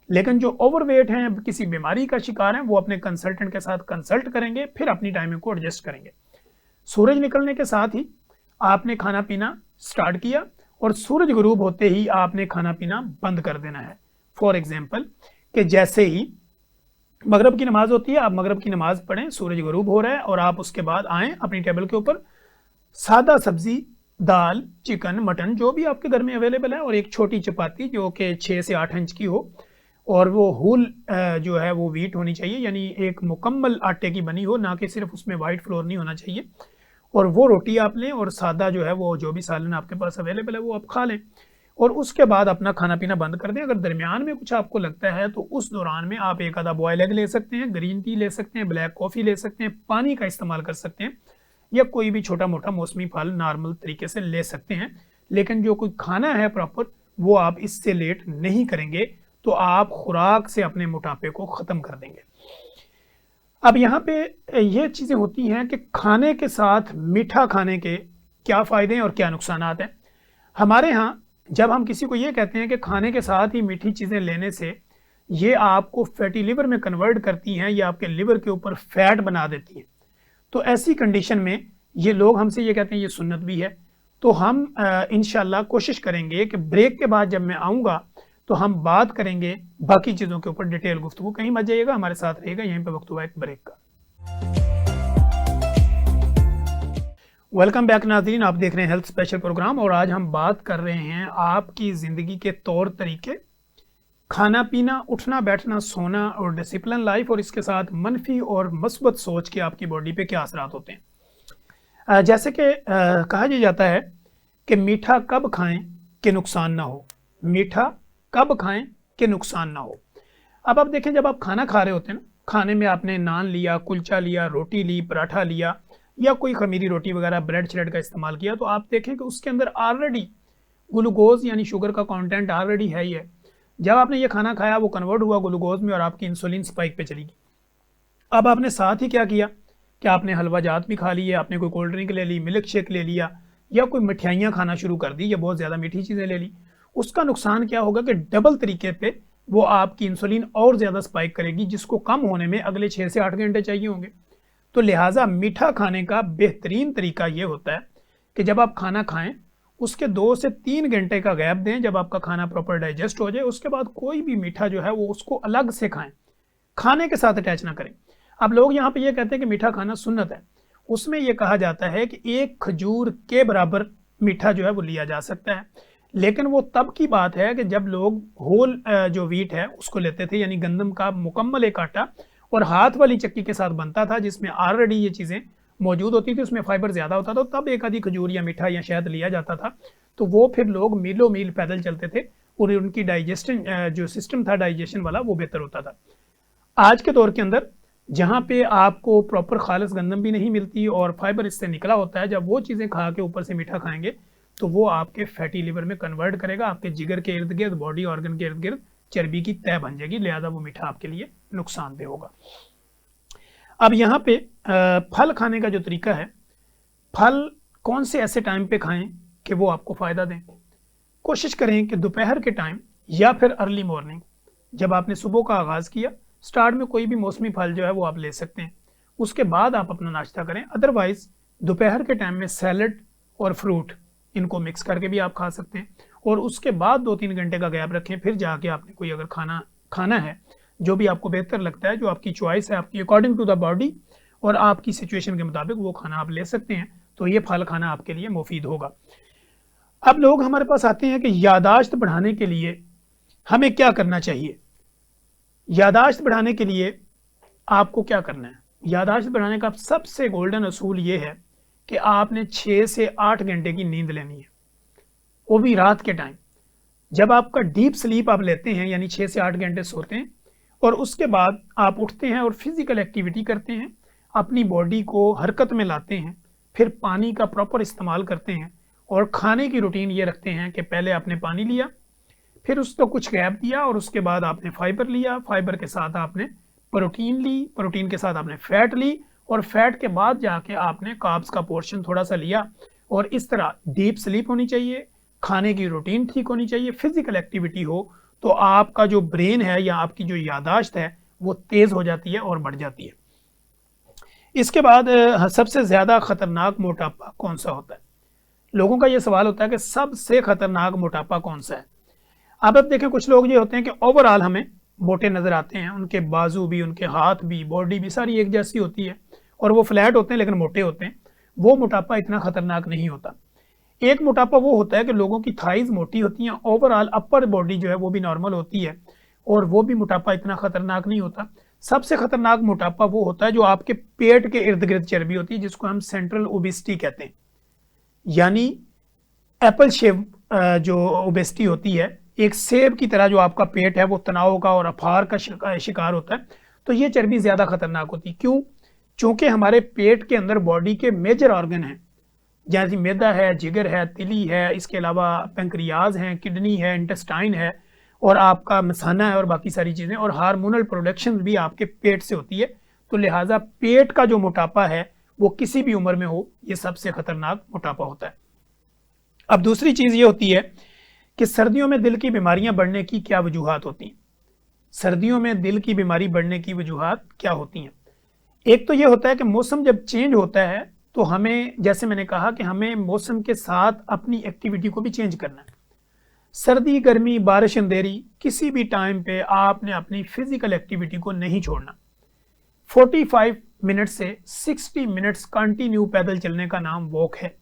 लेकिन जो ओवरवेट हैं, किसी बीमारी का शिकार हैं, वो अपने कंसल्टेंट के साथ कंसल्ट करेंगे, फिर अपनी टाइमिंग को एडजस्ट करेंगे। सूरज निकलने के साथ ही आपने खाना पीना स्टार्ट किया और सूरज गुरूब होते ही आपने खाना पीना बंद कर देना है। फॉर एग्जाम्पल कि जैसे ही मगरब की नमाज होती है, आप मगरब की नमाज पढ़ें, सूरज गुरूब हो रहा है और आप उसके बाद आएँ अपनी टेबल के ऊपर, सादा सब्जी, दाल, चिकन, मटन जो भी आपके घर में अवेलेबल है, और एक छोटी चपाती जो कि 6 से 8 इंच की हो, और वो हुल जो है वो व्हीट होनी चाहिए, यानी एक मुकम्मल आटे की बनी हो, ना कि सिर्फ उसमें वाइट फ्लोर नहीं होना चाहिए। और वो रोटी आप लें और सादा जो है वो जो भी सालन आपके पास अवेलेबल है वो आप खा लें, और उसके बाद अपना खाना पीना बंद कर दें। अगर दरमियान में कुछ आपको लगता है तो उस दौरान में आप एक आधा बॉयल एग ले सकते हैं, ग्रीन टी ले सकते हैं, ब्लैक कॉफ़ी ले सकते हैं, पानी का इस्तेमाल कर सकते हैं, या कोई भी छोटा मोटा मौसमी फल नॉर्मल तरीके से ले सकते हैं। लेकिन जो कोई खाना है प्रॉपर, वो आप इससे लेट नहीं करेंगे, तो आप खुराक से अपने मोटापे को ख़त्म कर देंगे। अब यहाँ पे ये चीज़ें होती हैं कि खाने के साथ मीठा खाने के क्या फ़ायदे हैं और क्या नुकसान हैं। हमारे यहाँ जब हम किसी को ये कहते हैं कि खाने के साथ ही मीठी चीज़ें लेने से ये आपको फैटी लिवर में कन्वर्ट करती हैं या आपके लिवर के ऊपर फैट बना देती हैं, तो ऐसी कंडीशन में ये लोग हमसे ये कहते हैं ये सुन्नत भी है। तो हम इंशाल्लाह कोशिश करेंगे कि ब्रेक के बाद जब मैं आऊँगा तो हम बात करेंगे बाकी चीज़ों के ऊपर डिटेल गुफ्तगू। कहीं मत जाइएगा, हमारे साथ रहेगा, यहीं पे वक्त हुआ एक ब्रेक का। वेलकम बैक नाज़रीन, आप देख रहे हैं हेल्थ स्पेशल प्रोग्राम, और आज हम बात कर रहे हैं आपकी ज़िंदगी के तौर तरीके, खाना पीना, उठना बैठना, सोना और डिसिप्लिन लाइफ, और इसके साथ मनफी और मस्बत सोच के आपकी बॉडी पे क्या असरात होते हैं। जैसे कि कहा जाता है कि मीठा कब खाएं कि नुकसान ना हो, मीठा कब खाएं कि नुकसान ना हो। अब आप देखें, जब आप खाना खा रहे होते हैं ना, खाने में आपने नान लिया, कुलचा लिया, रोटी ली, पराठा लिया, या कोई खमीरी रोटी वगैरह ब्रेड श्रेड का इस्तेमाल किया, तो आप देखें कि उसके अंदर ऑलरेडी ग्लूकोज यानी शुगर का कंटेंट ऑलरेडी है ही है। जब आपने ये खाना खाया वो कन्वर्ट हुआ ग्लूकोज में और आपकी इंसुलिन स्पाइक पे चली गई। अब आपने साथ ही क्या किया कि आपने हलवा जात भी खा ली है, आपने कोई कोल्ड ड्रिंक ले ली, मिल्क शेक ले लिया, या कोई मिठाइयाँ खाना शुरू कर दी, या बहुत ज़्यादा मीठी चीज़ें ले ली। उसका नुकसान क्या होगा कि डबल तरीके पे वो आपकी इंसुलिन और ज़्यादा स्पाइक करेगी, जिसको कम होने में अगले 6 से 8 घंटे चाहिए होंगे। तो लिहाजा मीठा खाने का बेहतरीन तरीका ये होता है कि जब आप खाना खाएं उसके 2 से 3 घंटे का गैप दें, जब आपका खाना प्रॉपर डाइजेस्ट हो जाए, उसके बाद कोई भी मीठा जो है वो उसको अलग से खाएं, खाने के साथ अटैच ना करें। अब लोग यहाँ पे ये कहते हैं कि मीठा खाना सुन्नत है, उसमें यह कहा जाता है कि एक खजूर के बराबर मीठा जो है वो लिया जा सकता है, लेकिन वो तब की बात है कि जब लोग होल जो व्हीट है उसको लेते थे, यानी गंदम का मुकम्मल एक आटा, और हाथ वाली चक्की के साथ बनता था जिसमें ऑलरेडी ये चीज़ें मौजूद होती थी, उसमें फाइबर ज़्यादा होता था, तब एक आधी खजूर या मीठा या शहद लिया जाता था। तो वो फिर लोग मीलों मील पैदल चलते थे और उनकी डाइजेशन जो सिस्टम था डाइजेशन वाला वो बेहतर होता था। आज के दौर के अंदर जहाँ पे आपको प्रॉपर खालिस गंदम भी नहीं मिलती और फाइबर इससे निकला होता है, जब वो चीज़ें खा के ऊपर से मीठा खाएंगे तो वो आपके फैटी लिवर में कन्वर्ट करेगा, आपके जिगर के इर्द गिर्द, बॉडी ऑर्गन के इर्द गिर्द चर्बी की तह बन जाएगी, लिहाजा वो मीठा आपके लिए नुकसानदेह होगा। अब यहाँ पे फल खाने का जो तरीका है, फल कौन से ऐसे टाइम पे खाएं कि वो आपको फ़ायदा दें। कोशिश करें कि दोपहर के टाइम या फिर अर्ली मॉर्निंग, जब आपने सुबह का आगाज़ किया, स्टार्ट में कोई भी मौसमी फल जो है वो आप ले सकते हैं, उसके बाद आप अपना नाश्ता करें। अदरवाइज़ दोपहर के टाइम में सैलड और फ्रूट इनको मिक्स करके भी आप खा सकते हैं, और उसके बाद 2-3 घंटे का गैप रखें, फिर जाके आपने कोई अगर खाना है जो भी आपको बेहतर लगता है, जो आपकी चॉइस है, आपकी अकॉर्डिंग टू द बॉडी और आपकी सिचुएशन के मुताबिक वो खाना आप ले सकते हैं, तो ये फल खाना आपके लिए मुफीद होगा। अब लोग हमारे पास आते हैं कि यादाश्त बढ़ाने के लिए हमें क्या करना चाहिए। यादाश्त बढ़ाने के लिए आपको क्या करना है? यादाश्त बढ़ाने का सबसे गोल्डन असूल ये है कि आपने 6 से 8 घंटे की नींद लेनी है, वो भी रात के टाइम। जब आपका डीप स्लीप आप लेते हैं, यानी 6 से 8 घंटे सोते हैं, और उसके बाद आप उठते हैं और फिजिकल एक्टिविटी करते हैं, अपनी बॉडी को हरकत में लाते हैं, फिर पानी का प्रॉपर इस्तेमाल करते हैं और खाने की रूटीन ये रखते हैं कि पहले आपने पानी लिया, फिर उसको कुछ गैप दिया और उसके बाद आपने फाइबर लिया, फाइबर के साथ आपने प्रोटीन ली, प्रोटीन के साथ आपने फैट ली और फैट के बाद जाके आपने कार्ब्स का पोर्शन थोड़ा सा लिया। और इस तरह डीप स्लीप होनी चाहिए, खाने की रूटीन ठीक होनी चाहिए, फिजिकल एक्टिविटी हो तो आपका जो ब्रेन है या आपकी जो यादाश्त है वो तेज़ हो जाती है और बढ़ जाती है। इसके बाद सबसे ज़्यादा खतरनाक मोटापा कौन सा होता है? लोगों का ये सवाल होता है कि सबसे खतरनाक मोटापा कौन सा है। अब देखें, कुछ लोग ये होते हैं कि ओवरऑल हमें मोटे नज़र आते हैं, उनके बाजू भी, उनके हाथ भी, बॉडी भी सारी एक जैसी होती है और वो फ्लैट होते हैं लेकिन मोटे होते हैं। वो मोटापा इतना खतरनाक नहीं होता। एक मोटापा वो होता है कि लोगों की थाइज मोटी होती हैं, ओवरऑल अपर बॉडी जो है वो भी नॉर्मल होती है और वो भी मोटापा इतना खतरनाक नहीं होता। सबसे खतरनाक मोटापा वो होता है जो आपके पेट के इर्द गिर्द चर्बी होती है, जिसको हम सेंट्रल ओबेसिटी कहते हैं। यानी एप्पल शेप जो ओबेसिटी होती है, एक सेब की तरह जो आपका पेट है वो तनाव का और अफार का शिकार होता है। तो ये चर्बी ज़्यादा खतरनाक होती है। क्यों? चूँकि हमारे पेट के अंदर बॉडी के मेजर ऑर्गन हैं, जैसे मैदा है, जिगर है, तिली है, इसके अलावा पेंक्रियाज हैं, किडनी है, इंटेस्टाइन है और आपका मसाना है और बाकी सारी चीज़ें, और हार्मोनल प्रोडक्शन भी आपके पेट से होती है। तो लिहाजा पेट का जो मोटापा है वो किसी भी उम्र में हो, ये सबसे खतरनाक मोटापा होता है। अब दूसरी चीज़ ये होती है कि सर्दियों में दिल की बीमारियां बढ़ने की क्या वजूहात होती हैं? सर्दियों में दिल की बीमारी बढ़ने की वजूहात क्या होती हैं? एक तो ये होता है कि मौसम जब चेंज होता है तो हमें, जैसे मैंने कहा कि हमें मौसम के साथ अपनी एक्टिविटी को भी चेंज करना है। सर्दी, गर्मी, बारिश, अंधेरी, किसी भी टाइम पे आपने अपनी फिजिकल एक्टिविटी को नहीं छोड़ना। 45 मिनट से 60 मिनट्स कंटिन्यू पैदल चलने का नाम वॉक है।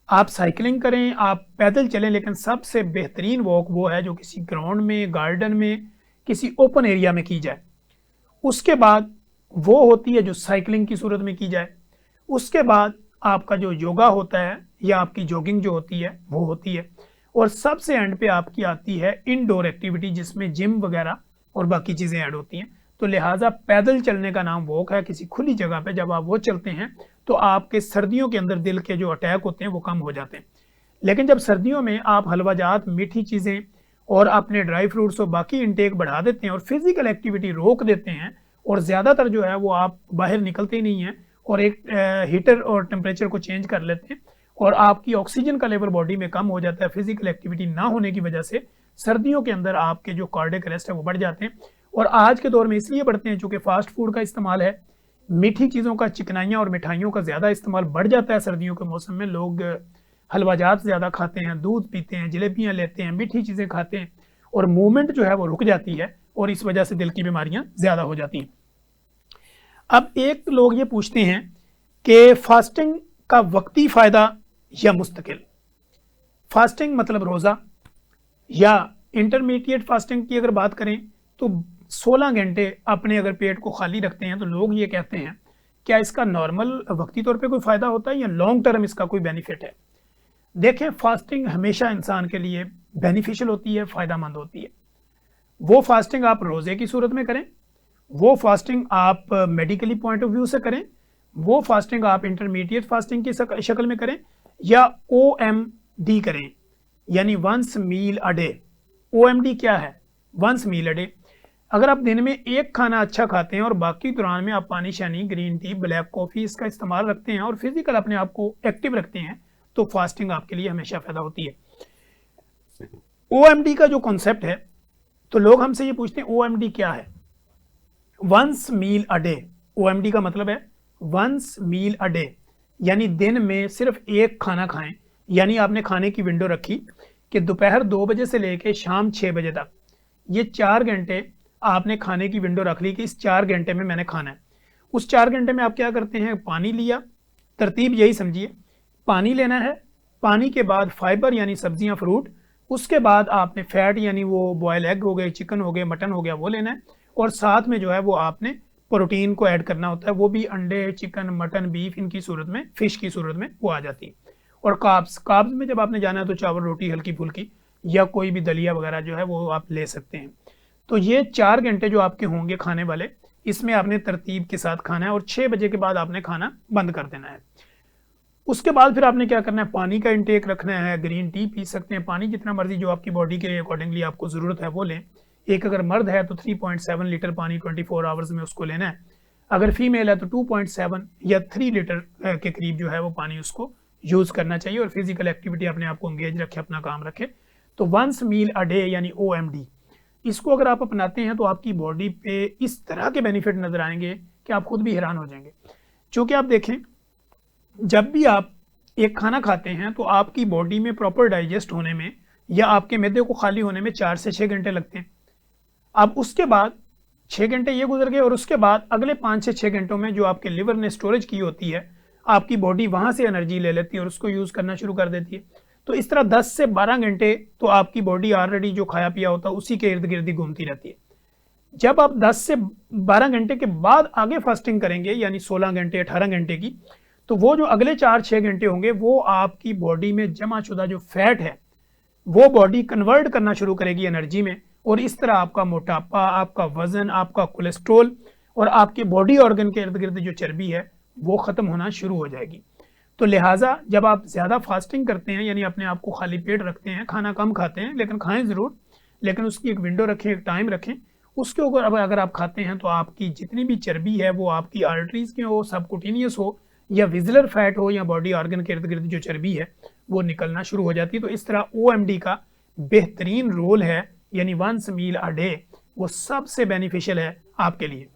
आप साइकिलिंग करें, आप पैदल चलें, लेकिन सबसे बेहतरीन वॉक वो है जो किसी ग्राउंड में, गार्डन में, किसी ओपन एरिया में की जाए। उसके बाद वो होती है जो साइकिलिंग की सूरत में की जाए। उसके बाद आपका जो योगा होता है या आपकी जॉगिंग जो होती है वो होती है। और सबसे एंड पे आपकी आती है इनडोर एक्टिविटी, जिसमें जिम वगैरह और बाकी चीज़ें ऐड होती हैं। तो लिहाजा पैदल चलने का नाम वॉक है। किसी खुली जगह पे जब आप वो चलते हैं तो आपके सर्दियों के अंदर दिल के जो अटैक होते हैं वो कम हो जाते हैं। लेकिन जब सर्दियों में आप हलवाजात, मीठी चीज़ें और अपने ड्राई फ्रूट्स और बाकी इंटेक बढ़ा देते हैं और फिजिकल एक्टिविटी रोक देते हैं और ज़्यादातर जो है वो आप बाहर निकलते ही नहीं हैं और एक हीटर और टेम्परेचर को चेंज कर लेते हैं और आपकी ऑक्सीजन का लेवल बॉडी में कम हो जाता है फिजिकल एक्टिविटी ना होने की वजह से, सर्दियों के अंदर आपके जो कार्डियक अरेस्ट है वो बढ़ जाते हैं। और आज के दौर में इसलिए बढ़ते हैं चूँकि फास्ट फूड का इस्तेमाल है, मीठी चीज़ों का, चिकनाइयाँ और मिठाइयों का ज़्यादा इस्तेमाल बढ़ जाता है। सर्दियों के मौसम में लोग हलवाजात ज़्यादा खाते हैं, दूध पीते हैं, जलेबियाँ लेते हैं, मीठी चीज़ें खाते हैं और मूवमेंट जो है वो रुक जाती है और इस वजह से दिल की बीमारियाँ ज़्यादा हो जाती हैं। अब एक लोग ये पूछते हैं कि फास्टिंग का वक्ती फ़ायदा या मुस्तकिल। फास्टिंग मतलब रोज़ा, या इंटरमीडिएट फास्टिंग की अगर बात करें तो 16 घंटे अपने अगर पेट को खाली रखते हैं तो लोग ये कहते हैं क्या इसका नॉर्मल वक्ती तौर पे कोई फ़ायदा होता है या लॉन्ग टर्म इसका कोई बेनिफिट है। देखें, फास्टिंग हमेशा इंसान के लिए बेनिफिशियल होती है, फ़ायदेमंद होती है। वो फास्टिंग आप रोज़े की सूरत में करें, वो फास्टिंग आप मेडिकली पॉइंट ऑफ व्यू से करें, वो फास्टिंग आप इंटरमीडिएट फास्टिंग की शक्ल में करें या OMD करें, यानी once meal a day. OMD क्या है? Once meal a day. अगर आप दिन में एक खाना अच्छा खाते हैं और बाकी दौरान में आप पानी शानी, ग्रीन टी, ब्लैक कॉफ़ी इसका इस्तेमाल रखते हैं और फिजिकल अपने आप को एक्टिव रखते हैं तो फास्टिंग आपके लिए हमेशा फ़ायदा होती है। OMD का जो कॉन्सेप्ट है, तो लोग हमसे ये पूछते हैं OMD क्या है? Once meal a day. OMD का मतलब है वंस मील अ डे, यानी दिन में सिर्फ एक खाना खाएं। यानी आपने खाने की विंडो रखी कि दोपहर 2 बजे से लेके शाम 6 बजे तक, ये 4 घंटे आपने खाने की विंडो रख ली कि इस 4 घंटे में मैंने खाना है। उस 4 घंटे में आप क्या करते हैं? पानी लिया, तरतीब यही समझिए, पानी लेना है, पानी के बाद फाइबर यानी सब्जियां, फ्रूट, उसके बाद आपने फैट यानी वो बॉयल एग हो गए, चिकन हो गए, मटन हो गया, वो लेना है और साथ में जो है वो आपने प्रोटीन को ऐड करना होता है। वो भी अंडे, चिकन, मटन, बीफ इनकी सूरत में, फिश की सूरत में वो आ जाती है। और कार्ब्स में जब आपने जाना है तो चावल, रोटी हल्की फुल्की या कोई भी दलिया वगैरह जो है वो आप ले सकते हैं। तो ये 4 घंटे जो आपके होंगे खाने वाले, इसमें आपने तरतीब के साथ खाना है और 6 बजे के बाद आपने खाना बंद कर देना है। उसके बाद फिर आपने क्या करना है, पानी का इंटेक रखना है। ग्रीन टी पी सकते हैं, पानी जितना मर्जी जो आपकी बॉडी के अकॉर्डिंगली आपको ज़रूरत है वो लें। एक अगर मर्द है तो 3.7 लीटर पानी 24 आवर्स में उसको लेना है। अगर फीमेल है तो 2.7 या 3 लीटर के करीब जो है वो पानी उसको यूज़ करना चाहिए। और फिजिकल एक्टिविटी अपने आप को एंगेज रखे, अपना काम रखे। तो वंस मील अ डे यानी OMD, इसको अगर आप अपनाते हैं तो आपकी बॉडी पे इस तरह के बेनिफिट नजर आएंगे कि आप खुद भी हैरान हो जाएंगे। क्योंकि आप देखें, जब भी आप एक खाना खाते हैं तो आपकी बॉडी में प्रॉपर डाइजेस्ट होने में या आपके मैदे को खाली होने में 4 से 6 घंटे लगते हैं। अब उसके बाद 6 घंटे ये गुजर गए और उसके बाद अगले 5 से 6 घंटों में जो आपके लिवर ने स्टोरेज की होती है, आपकी बॉडी वहां से एनर्जी ले लेती है और उसको यूज करना शुरू कर देती है। तो इस तरह 10 से 12 घंटे तो आपकी बॉडी ऑलरेडी जो खाया पिया होता है उसी के इर्द गिर्द ही घूमती रहती है। जब आप 10 से 12 घंटे के बाद आगे फास्टिंग करेंगे यानी 16 घंटे 18 घंटे की, तो वो जो अगले 4-6 घंटे होंगे वो आपकी बॉडी में जमा शुदा जो फैट है वो बॉडी कन्वर्ट करना शुरू करेगी एनर्जी में। और इस तरह आपका मोटापा, आपका वजन, आपका कोलेस्ट्रोल और आपके बॉडी ऑर्गन के इर्द गिर्द जो चर्बी है वो खत्म होना शुरू हो जाएगी। तो लिहाजा जब आप ज़्यादा फास्टिंग करते हैं यानी अपने आप को खाली पेट रखते हैं, खाना कम खाते हैं लेकिन खाएं ज़रूर, लेकिन उसकी एक विंडो रखें, एक टाइम रखें। उसके ऊपर अब अगर आप खाते हैं तो आपकी जितनी भी चर्बी है वो आपकी आर्टरीज के हो, सबकुटेनियस हो या विजुअलर फैट हो या बॉडी ऑर्गन के इर्द गिर्द जो चर्बी है वो निकलना शुरू हो जाती है। तो इस तरह OMD का बेहतरीन रोल है, यानी वंस मील अ डे, वो सबसे बेनिफिशियल है आपके लिए।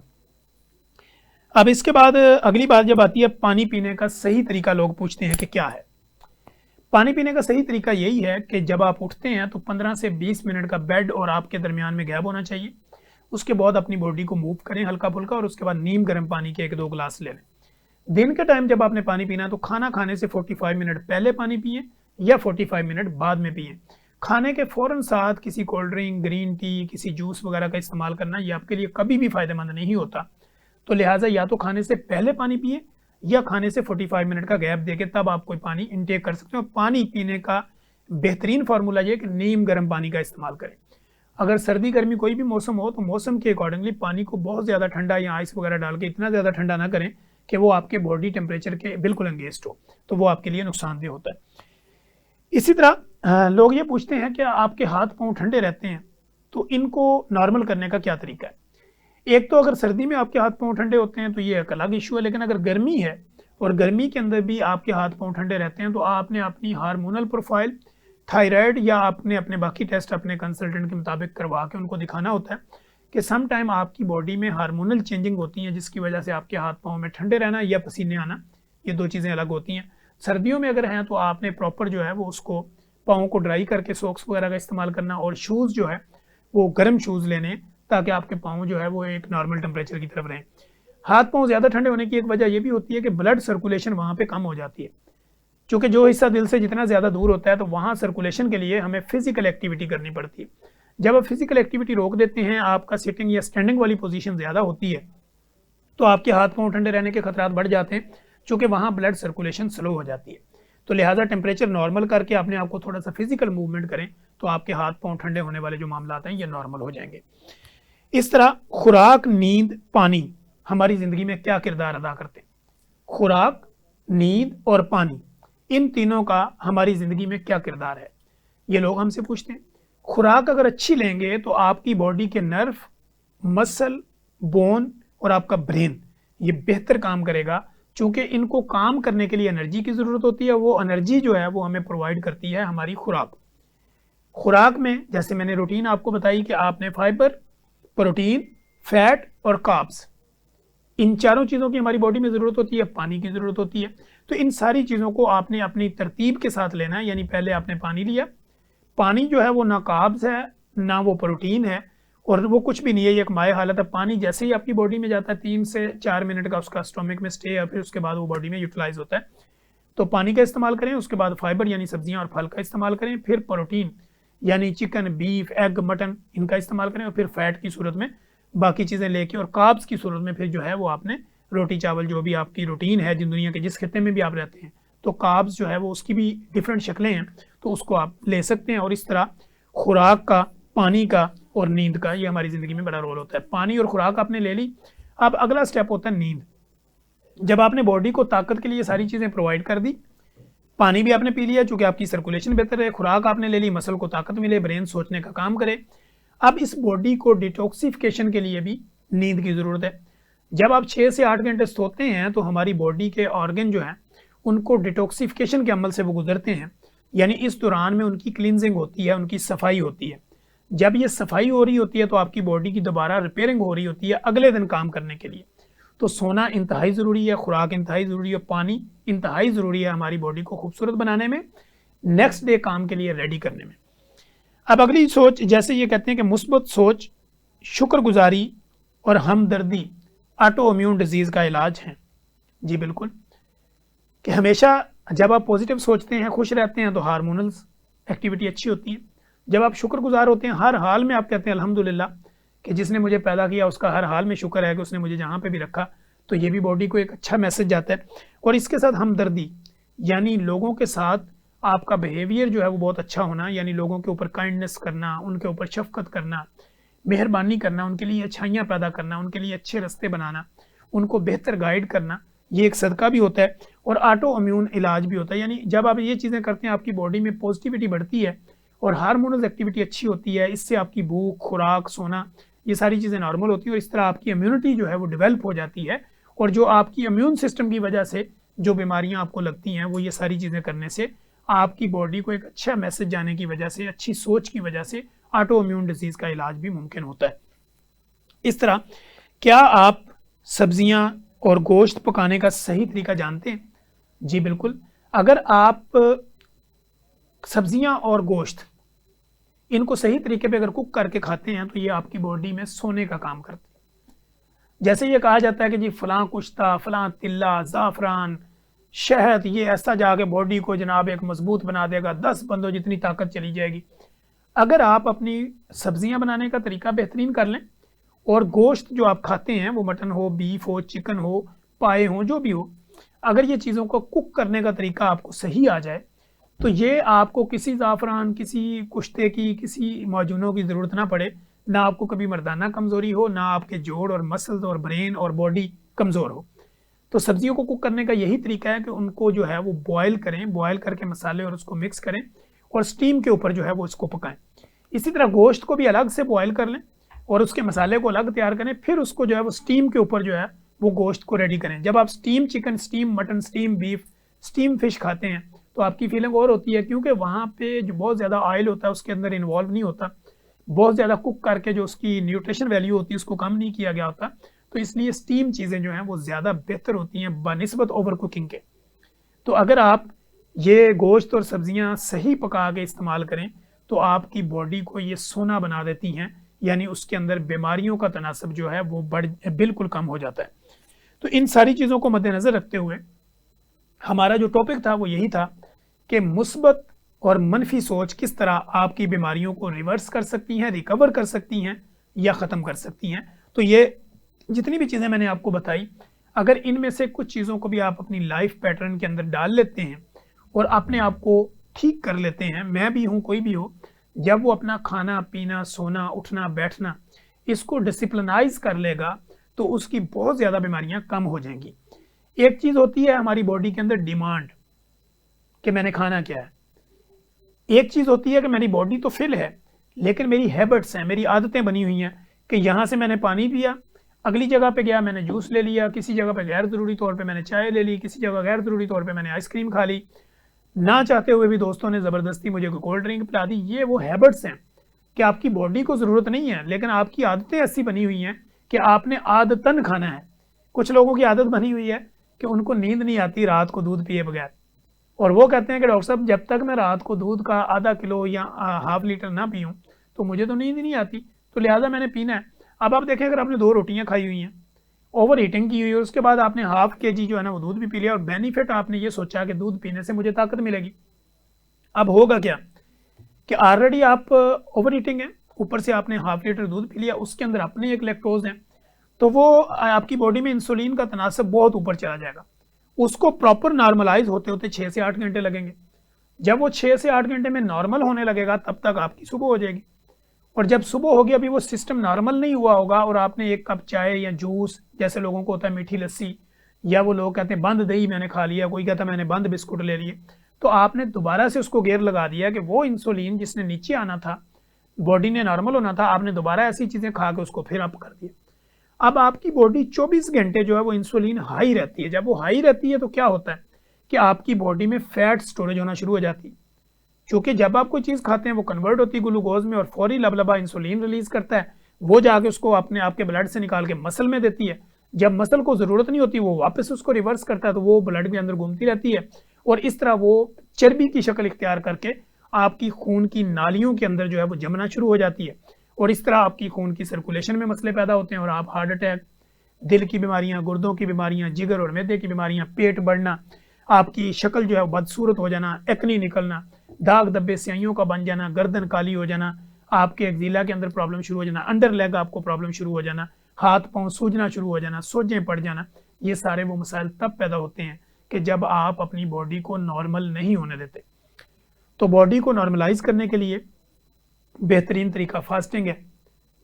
अब इसके बाद अगली बात जब आती है पानी पीने का सही तरीका, लोग पूछते हैं कि क्या है। पानी पीने का सही तरीका यही है कि जब आप उठते हैं तो 15 से 20 मिनट का बेड और आपके दरमियान में गैप होना चाहिए। उसके बाद अपनी बॉडी को मूव करें हल्का फुल्का और उसके बाद नीम गर्म पानी के 1-2 गिलास ले लें। दिन के टाइम जब आपने पानी पीना है तो खाना खाने से 45 मिनट पहले पानी पिए या 45 मिनट बाद में पिए। खाने के फौरन साथ किसी कोल्ड ड्रिंक, ग्रीन टी, किसी जूस वगैरह का इस्तेमाल करना ये आपके लिए कभी भी फायदेमंद नहीं होता। तो लिहाजा या तो खाने से पहले पानी पिए या खाने से 45 मिनट का गैप देके तब आप कोई पानी इनटेक कर सकते हो। पानी पीने का बेहतरीन फार्मूला ये कि नीम गर्म पानी का इस्तेमाल करें। अगर सर्दी गर्मी कोई भी मौसम हो तो मौसम के अकॉर्डिंगली पानी को बहुत ज़्यादा ठंडा या आइस वगैरह डाल के इतना ज़्यादा ठंडा ना करें कि वो आपके बॉडी टेम्परेचर के बिल्कुल अगेंस्ट हो, तो वो आपके लिए नुकसानदेह होता है। इसी तरह लोग ये पूछते हैं कि आपके हाथ पांव ठंडे रहते हैं तो इनको नॉर्मल करने का क्या तरीका है। एक तो अगर सर्दी में आपके हाथ पांव ठंडे होते हैं तो ये एक अलग इशू है, लेकिन अगर गर्मी है और गर्मी के अंदर भी आपके हाथ पांव ठंडे रहते हैं तो आपने अपनी हार्मोनल प्रोफाइल, थायराइड या आपने अपने बाकी टेस्ट अपने कंसल्टेंट के मुताबिक करवा के उनको दिखाना होता है कि सम टाइम आपकी बॉडी में हार्मोनल चेंजिंग होती हैं जिसकी वजह से आपके हाथ पाँव में ठंडे रहना या पसीने आना, ये 2 चीज़ें अलग होती हैं। सर्दियों में अगर हैं तो आपने प्रॉपर जो है वो उसको पाँव को ड्राई करके सॉक्स वगैरह का इस्तेमाल करना और शूज़ जो है वो गर्म शूज़ लेने ताकि आपके पाँव जो है वो एक नॉर्मल टेम्परेचर की तरफ रहें। हाथ पाँव ज़्यादा ठंडे होने की एक वजह ये भी होती है कि ब्लड सर्कुलेशन वहाँ पे कम हो जाती है, क्योंकि जो हिस्सा दिल से जितना ज़्यादा दूर होता है तो वहाँ सर्कुलेशन के लिए हमें फिजिकल एक्टिविटी करनी पड़ती है। जब आप फिजिकल एक्टिविटी रोक देते हैं, आपका सिटिंग या स्टैंडिंग वाली पोजीशन ज़्यादा होती है तो आपके हाथ पाँव ठंडे रहने के खतरात बढ़ जाते हैं, क्योंकि वहाँ ब्लड सर्कुलेशन स्लो हो जाती है। तो लिहाजा टेम्परेचर नॉर्मल करके अपने आप को थोड़ा सा फिजिकल मूवमेंट करें तो आपके हाथ पाँव ठंडे होने वाले जो मामला हैं ये नॉर्मल हो जाएंगे। इस तरह खुराक, नींद, पानी हमारी ज़िंदगी में क्या किरदार अदा करते हैं। खुराक, नींद और पानी, इन तीनों का हमारी ज़िंदगी में क्या किरदार है, ये लोग हमसे पूछते हैं। खुराक अगर अच्छी लेंगे तो आपकी बॉडी के नर्व, मसल, बोन और आपका ब्रेन ये बेहतर काम करेगा, क्योंकि इनको काम करने के लिए एनर्जी की ज़रूरत होती है। वो एनर्जी जो है वो हमें प्रोवाइड करती है हमारी खुराक। खुराक में जैसे मैंने रूटीन आपको बताई कि आपने फाइबर, प्रोटीन, फैट और कार्ब्स, इन चारों चीज़ों की हमारी बॉडी में ज़रूरत होती है, पानी की ज़रूरत होती है। तो इन सारी चीज़ों को आपने अपनी तरतीब के साथ लेना है, यानी पहले आपने पानी लिया। पानी जो है वो ना कार्ब्स है ना वो प्रोटीन है और वो कुछ भी नहीं है, ये एक माय हालत है। पानी जैसे ही आपकी बॉडी में जाता है 3 से 4 मिनट का उसका स्टोमक में स्टे है, फिर उसके बाद वो बॉडी में यूटिलाइज होता है। तो पानी का इस्तेमाल करें, उसके बाद फाइबर यानी सब्जियां और फल का इस्तेमाल करें, फिर प्रोटीन यानी चिकन, बीफ, एग, मटन इनका इस्तेमाल करें, और फिर फैट की सूरत में बाकी चीज़ें लेके, और कार्ब्स की सूरत में फिर जो है वो आपने रोटी चावल जो भी आपकी रूटीन है जिन दुनिया के जिस खत्ते में भी आप रहते हैं, तो कार्ब्स जो है वो उसकी भी डिफरेंट शक्लें हैं, तो उसको आप ले सकते हैं। और इस तरह खुराक का, पानी का और नींद का ये हमारी ज़िंदगी में बड़ा रोल होता है। पानी और खुराक आपने ले ली, अब अगला स्टेप होता है नींद। जब आपने बॉडी को ताकत के लिए सारी चीज़ें प्रोवाइड कर दी, पानी भी आपने पी लिया चूंकि आपकी सर्कुलेशन बेहतर है, खुराक आपने ले ली, मसल को ताकत मिले, ब्रेन सोचने का काम करे, अब इस बॉडी को डिटॉक्सिफिकेशन के लिए भी नींद की ज़रूरत है। जब आप 6 से 8 घंटे सोते हैं तो हमारी बॉडी के ऑर्गन जो हैं उनको डिटॉक्सिफिकेशन के अमल से वो गुजरते हैं, यानी इस दौरान में उनकी क्लींजिंग होती है, उनकी सफाई होती है। जब ये सफाई हो रही होती है तो आपकी बॉडी की दोबारा रिपेयरिंग हो रही होती है अगले दिन काम करने के लिए। तो सोना इंतहाई ज़रूरी है, खुराक इंतहाई ज़रूरी है, पानी इंतहाई ज़रूरी है हमारी बॉडी को खूबसूरत बनाने में, नेक्स्ट डे काम के लिए रेडी करने में। अब अगली सोच, जैसे ये कहते हैं कि मुस्बत सोच, शुक्रगुजारी और हमदर्दी ऑटो इम्यून डिजीज़ का इलाज है। जी बिल्कुल, कि हमेशा जब आप पॉजिटिव सोचते हैं, खुश रहते हैं तो हार्मोनल्स एक्टिविटी अच्छी होती है। जब आप शुक्रगुजार होते हैं, हर हाल में आप कहते हैं अल्हम्दुलिल्लाह कि जिसने मुझे पैदा किया उसका हर हाल में शुक्र है कि उसने मुझे जहाँ पे भी रखा, तो ये भी बॉडी को एक अच्छा मैसेज जाता है। और इसके साथ हमदर्दी, यानी लोगों के साथ आपका बिहेवियर जो है वो बहुत अच्छा होना, यानी लोगों के ऊपर काइंडनेस करना, उनके ऊपर शफकत करना, मेहरबानी करना, उनके लिए अच्छाइयाँ पैदा करना, उनके लिए अच्छे रास्ते बनाना, उनको बेहतर गाइड करना, ये एक सदका भी होता है और ऑटो इम्यून इलाज भी होता है। यानी जब आप ये चीज़ें करते हैं आपकी बॉडी में पॉजिटिविटी बढ़ती है और हार्मोनल एक्टिविटी अच्छी होती है, इससे आपकी भूख, खुराक, सोना, ये सारी चीज़ें नॉर्मल होती हैं और इस तरह आपकी इम्यूनिटी जो है वो डेवलप हो जाती है। और जो आपकी इम्यून सिस्टम की वजह से जो बीमारियां आपको लगती हैं वो ये सारी चीज़ें करने से, आपकी बॉडी को एक अच्छा मैसेज जाने की वजह से, अच्छी सोच की वजह से ऑटो इम्यून डिजीज़ का इलाज भी मुमकिन होता है। इस तरह क्या आप सब्जियां और गोश्त पकाने का सही तरीका जानते हैं? जी बिल्कुल, अगर आप सब्जियां और गोश्त इनको सही तरीके पे अगर कुक करके खाते हैं तो ये आपकी बॉडी में सोने का काम करते हैं। जैसे ये कहा जाता है कि जी फलां कुश्ता, फलां तिल्ला, ज़ाफ़रान, शहद, ये ऐसा जाके बॉडी को जनाब एक मजबूत बना देगा, 10 बंदों जितनी ताकत चली जाएगी। अगर आप अपनी सब्जियां बनाने का तरीका बेहतरीन कर लें और गोश्त जो आप खाते हैं वो मटन हो, बीफ हो, चिकन हो, पाए हो, जो भी हो, अगर ये चीज़ों को कुक करने का तरीका आपको सही आ जाए तो ये आपको किसी ज़ाफ़रान, किसी कुश्ते की, किसी मौजूनों की ज़रूरत ना पड़े, ना आपको कभी मर्दाना कमज़ोरी हो, ना आपके जोड़ और मसल्स और ब्रेन और बॉडी कमज़ोर हो। तो सब्जियों को कुक करने का यही तरीका है कि उनको जो है वो बॉयल करें, बॉयल करके मसाले और उसको मिक्स करें और स्टीम के ऊपर जो है वो इसको पकाएं। इसी तरह गोश्त को भी अलग से बॉयल कर लें और उसके मसाले को अलग तैयार करें, फिर उसको जो है वो स्टीम के ऊपर जो है वो गोश्त को रेडी करें। जब आप steam chicken, steam mutton, steam beef, steam fish खाते हैं तो आपकी फीलिंग और होती है, क्योंकि वहाँ पे जो बहुत ज़्यादा ऑयल होता है उसके अंदर इन्वॉल्व नहीं होता, बहुत ज़्यादा कुक करके जो उसकी न्यूट्रिशन वैल्यू होती है उसको कम नहीं किया गया होता, तो इसलिए स्टीम चीज़ें जो हैं वो ज़्यादा बेहतर होती हैं बनिस्बत ओवर कुकिंग के। तो अगर आप ये गोश्त और सब्जियां सही पका के इस्तेमाल करें तो आपकी बॉडी को ये सोना बना देती हैं, यानी उसके अंदर बीमारियों का तनासब जो है वो बिल्कुल कम हो जाता है। तो इन सारी चीज़ों को मद्देनज़र रखते हुए हमारा जो टॉपिक था वो यही था कि मुस्बत और मनफी सोच किस तरह आपकी बीमारियों को रिवर्स कर सकती हैं, रिकवर कर सकती हैं या ख़त्म कर सकती हैं। तो ये जितनी भी चीज़ें मैंने आपको बताई, अगर इनमें से कुछ चीज़ों को भी आप अपनी लाइफ पैटर्न के अंदर डाल लेते हैं और अपने आप को ठीक कर लेते हैं, मैं भी हूँ, कोई भी हो, जब वो अपना खाना पीना, सोना, उठना, बैठना इसको डिसिप्लिनाइज कर लेगा तो उसकी बहुत ज़्यादा बीमारियाँ कम हो जाएंगी। एक चीज़ होती है हमारी बॉडी के अंदर डिमांड कि मैंने खाना क्या है, एक चीज़ होती है कि मेरी बॉडी तो फिल है लेकिन मेरी हैबिट्स हैं, मेरी आदतें बनी हुई हैं कि यहाँ से मैंने पानी पिया, अगली जगह पे गया मैंने जूस ले लिया, किसी जगह पे गैर ज़रूरी तौर पे मैंने चाय ले ली, किसी जगह गैर ज़रूरी तौर पे मैंने आइसक्रीम खा ली, ना चाहते हुए भी दोस्तों ने ज़बरदस्ती मुझे कोई कोल्ड ड्रिंक पिला दी। ये वो हैबिट्स हैं कि आपकी बॉडी को ज़रूरत नहीं है लेकिन आपकी आदतें ऐसी बनी हुई हैं कि आपने आदतन खाना है। कुछ लोगों की आदत बनी हुई है कि उनको नींद नहीं आती रात को दूध पिए बगैर, और वो कहते हैं कि डॉक्टर साहब जब तक मैं रात को दूध का आधा किलो या हाफ लीटर ना पीऊँ तो मुझे तो नींद नहीं आती, तो लिहाजा मैंने पीना है। अब आप देखें, अगर आपने 2 रोटियां खाई हुई हैं, ओवर ईटिंग की हुई है, उसके बाद आपने हाफ केजी जो है ना वो दूध भी पी लिया और बेनिफिट आपने ये सोचा कि दूध पीने से मुझे ताकत मिलेगी। अब होगा क्या कि ऑलरेडी आप ओवर ईटिंग है, ऊपर से आपने हाफ लीटर दूध पी लिया, उसके अंदर अपने एक लैक्टोज है, तो वो आपकी बॉडी में इंसुलिन का तनासब बहुत ऊपर चला जाएगा। उसको प्रॉपर नॉर्मलाइज होते होते 6 से 8 घंटे लगेंगे। जब वो 6 से 8 घंटे में नॉर्मल होने लगेगा तब तक आपकी सुबह हो जाएगी और जब सुबह हो गया, अभी वो सिस्टम नॉर्मल नहीं हुआ होगा और आपने एक कप चाय या जूस, जैसे लोगों को होता है मीठी लस्सी, या वो लोग कहते हैं बंद दही मैंने खा लिया, कोई कहता है मैंने बंद बिस्कुट ले लिए, तो आपने दोबारा से उसको गेयर लगा दिया कि वो इंसुलिन जिसने नीचे आना था, बॉडी ने नॉर्मल होना था, आपने दोबारा ऐसी चीज़ें खा के उसको फिर अप कर दिया। अब आपकी बॉडी 24 घंटे जो है वो इंसुलिन हाई रहती है। जब वो हाई रहती है तो क्या होता है कि आपकी बॉडी में फैट स्टोरेज होना शुरू हो जाती है, क्योंकि जब आप कोई चीज़ खाते हैं वो कन्वर्ट होती है ग्लूकोज में और फौरी लबलबा इंसुलिन रिलीज करता है, वो जाके उसको अपने आपके ब्लड से निकाल के मसल में देती है। जब मसल को ज़रूरत नहीं होती वो वापस उसको रिवर्स करता है, तो वो ब्लड के अंदर घूमती रहती है और इस तरह वो चर्बी की शक्ल इख्तियार करके आपकी खून की नालियों के अंदर जो है वो जमना शुरू हो जाती है और इस तरह आपकी खून की सर्कुलेशन में मसले पैदा होते हैं और आप हार्ट अटैक, दिल की बीमारियां, गुर्दों की बीमारियां, जिगर और मैदे की बीमारियां, पेट बढ़ना, आपकी शक्ल जो है बदसूरत हो जाना, एक्नी निकलना, दाग धब्बे स्याहियों का बन जाना, गर्दन काली हो जाना, आपके एक्जिला के अंदर प्रॉब्लम शुरू हो जाना, अंडर लेग आपको प्रॉब्लम शुरू हो जाना, हाथ पांव सूजना शुरू हो जाना, सोजें पड़ जाना, ये सारे वो मसाइल तब पैदा होते हैं कि जब आप अपनी बॉडी को नॉर्मल नहीं होने देते। तो बॉडी को नॉर्मलाइज करने के लिए बेहतरीन तरीका फास्टिंग है,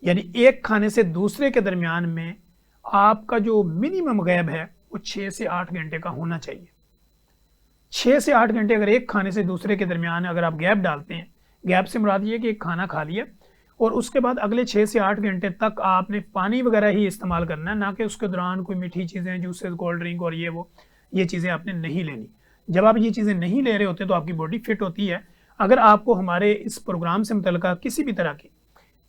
यानी एक खाने से दूसरे के दरमियान में आपका जो मिनिमम गैप है वो 6 से 8 घंटे का होना चाहिए। 6 से 8 घंटे अगर एक खाने से दूसरे के दरमियान अगर आप गैप डालते हैं, गैप से मुराद ये कि एक खाना खा लिया और उसके बाद अगले 6 से 8 घंटे तक आपने पानी वगैरह ही इस्तेमाल करना है, ना कि उसके दौरान कोई मीठी चीज़ें, जूसेस, कोल्ड ड्रिंक और ये चीज़ें आपने नहीं लेनी। जब आप ये चीज़ें नहीं ले रहे होते तो आपकी बॉडी फिट होती है। अगर आपको हमारे इस प्रोग्राम से मुतल्लिका किसी भी तरह की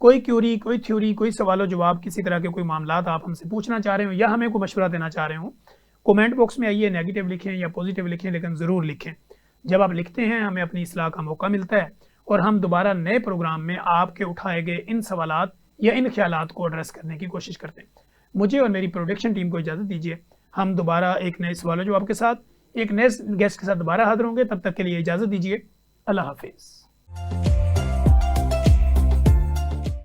कोई क्यूरी, कोई थ्योरी, कोई सवाल जवाब, किसी तरह के कोई मामलात आप हमसे पूछना चाह रहे हो या हमें कोई मशवरा देना चाह रहे हो, कमेंट बॉक्स में आइए, नेगेटिव लिखें या पॉजिटिव लिखें, लेकिन ज़रूर लिखें। जब आप लिखते हैं हमें अपनी इस्लाह का मौका मिलता है और हम दोबारा नए प्रोग्राम में आपके उठाए गए इन सवालात या इन ख्यालात को एड्रेस करने की कोशिश करते हैं। मुझे और मेरी प्रोडक्शन टीम को इजाज़त दीजिए। हम दोबारा एक नए सवाल जवाब के साथ, एक नए गेस्ट के साथ दोबारा हाजिर होंगे। तब तक के लिए इजाज़त दीजिए। अल्लाह हाफिज़।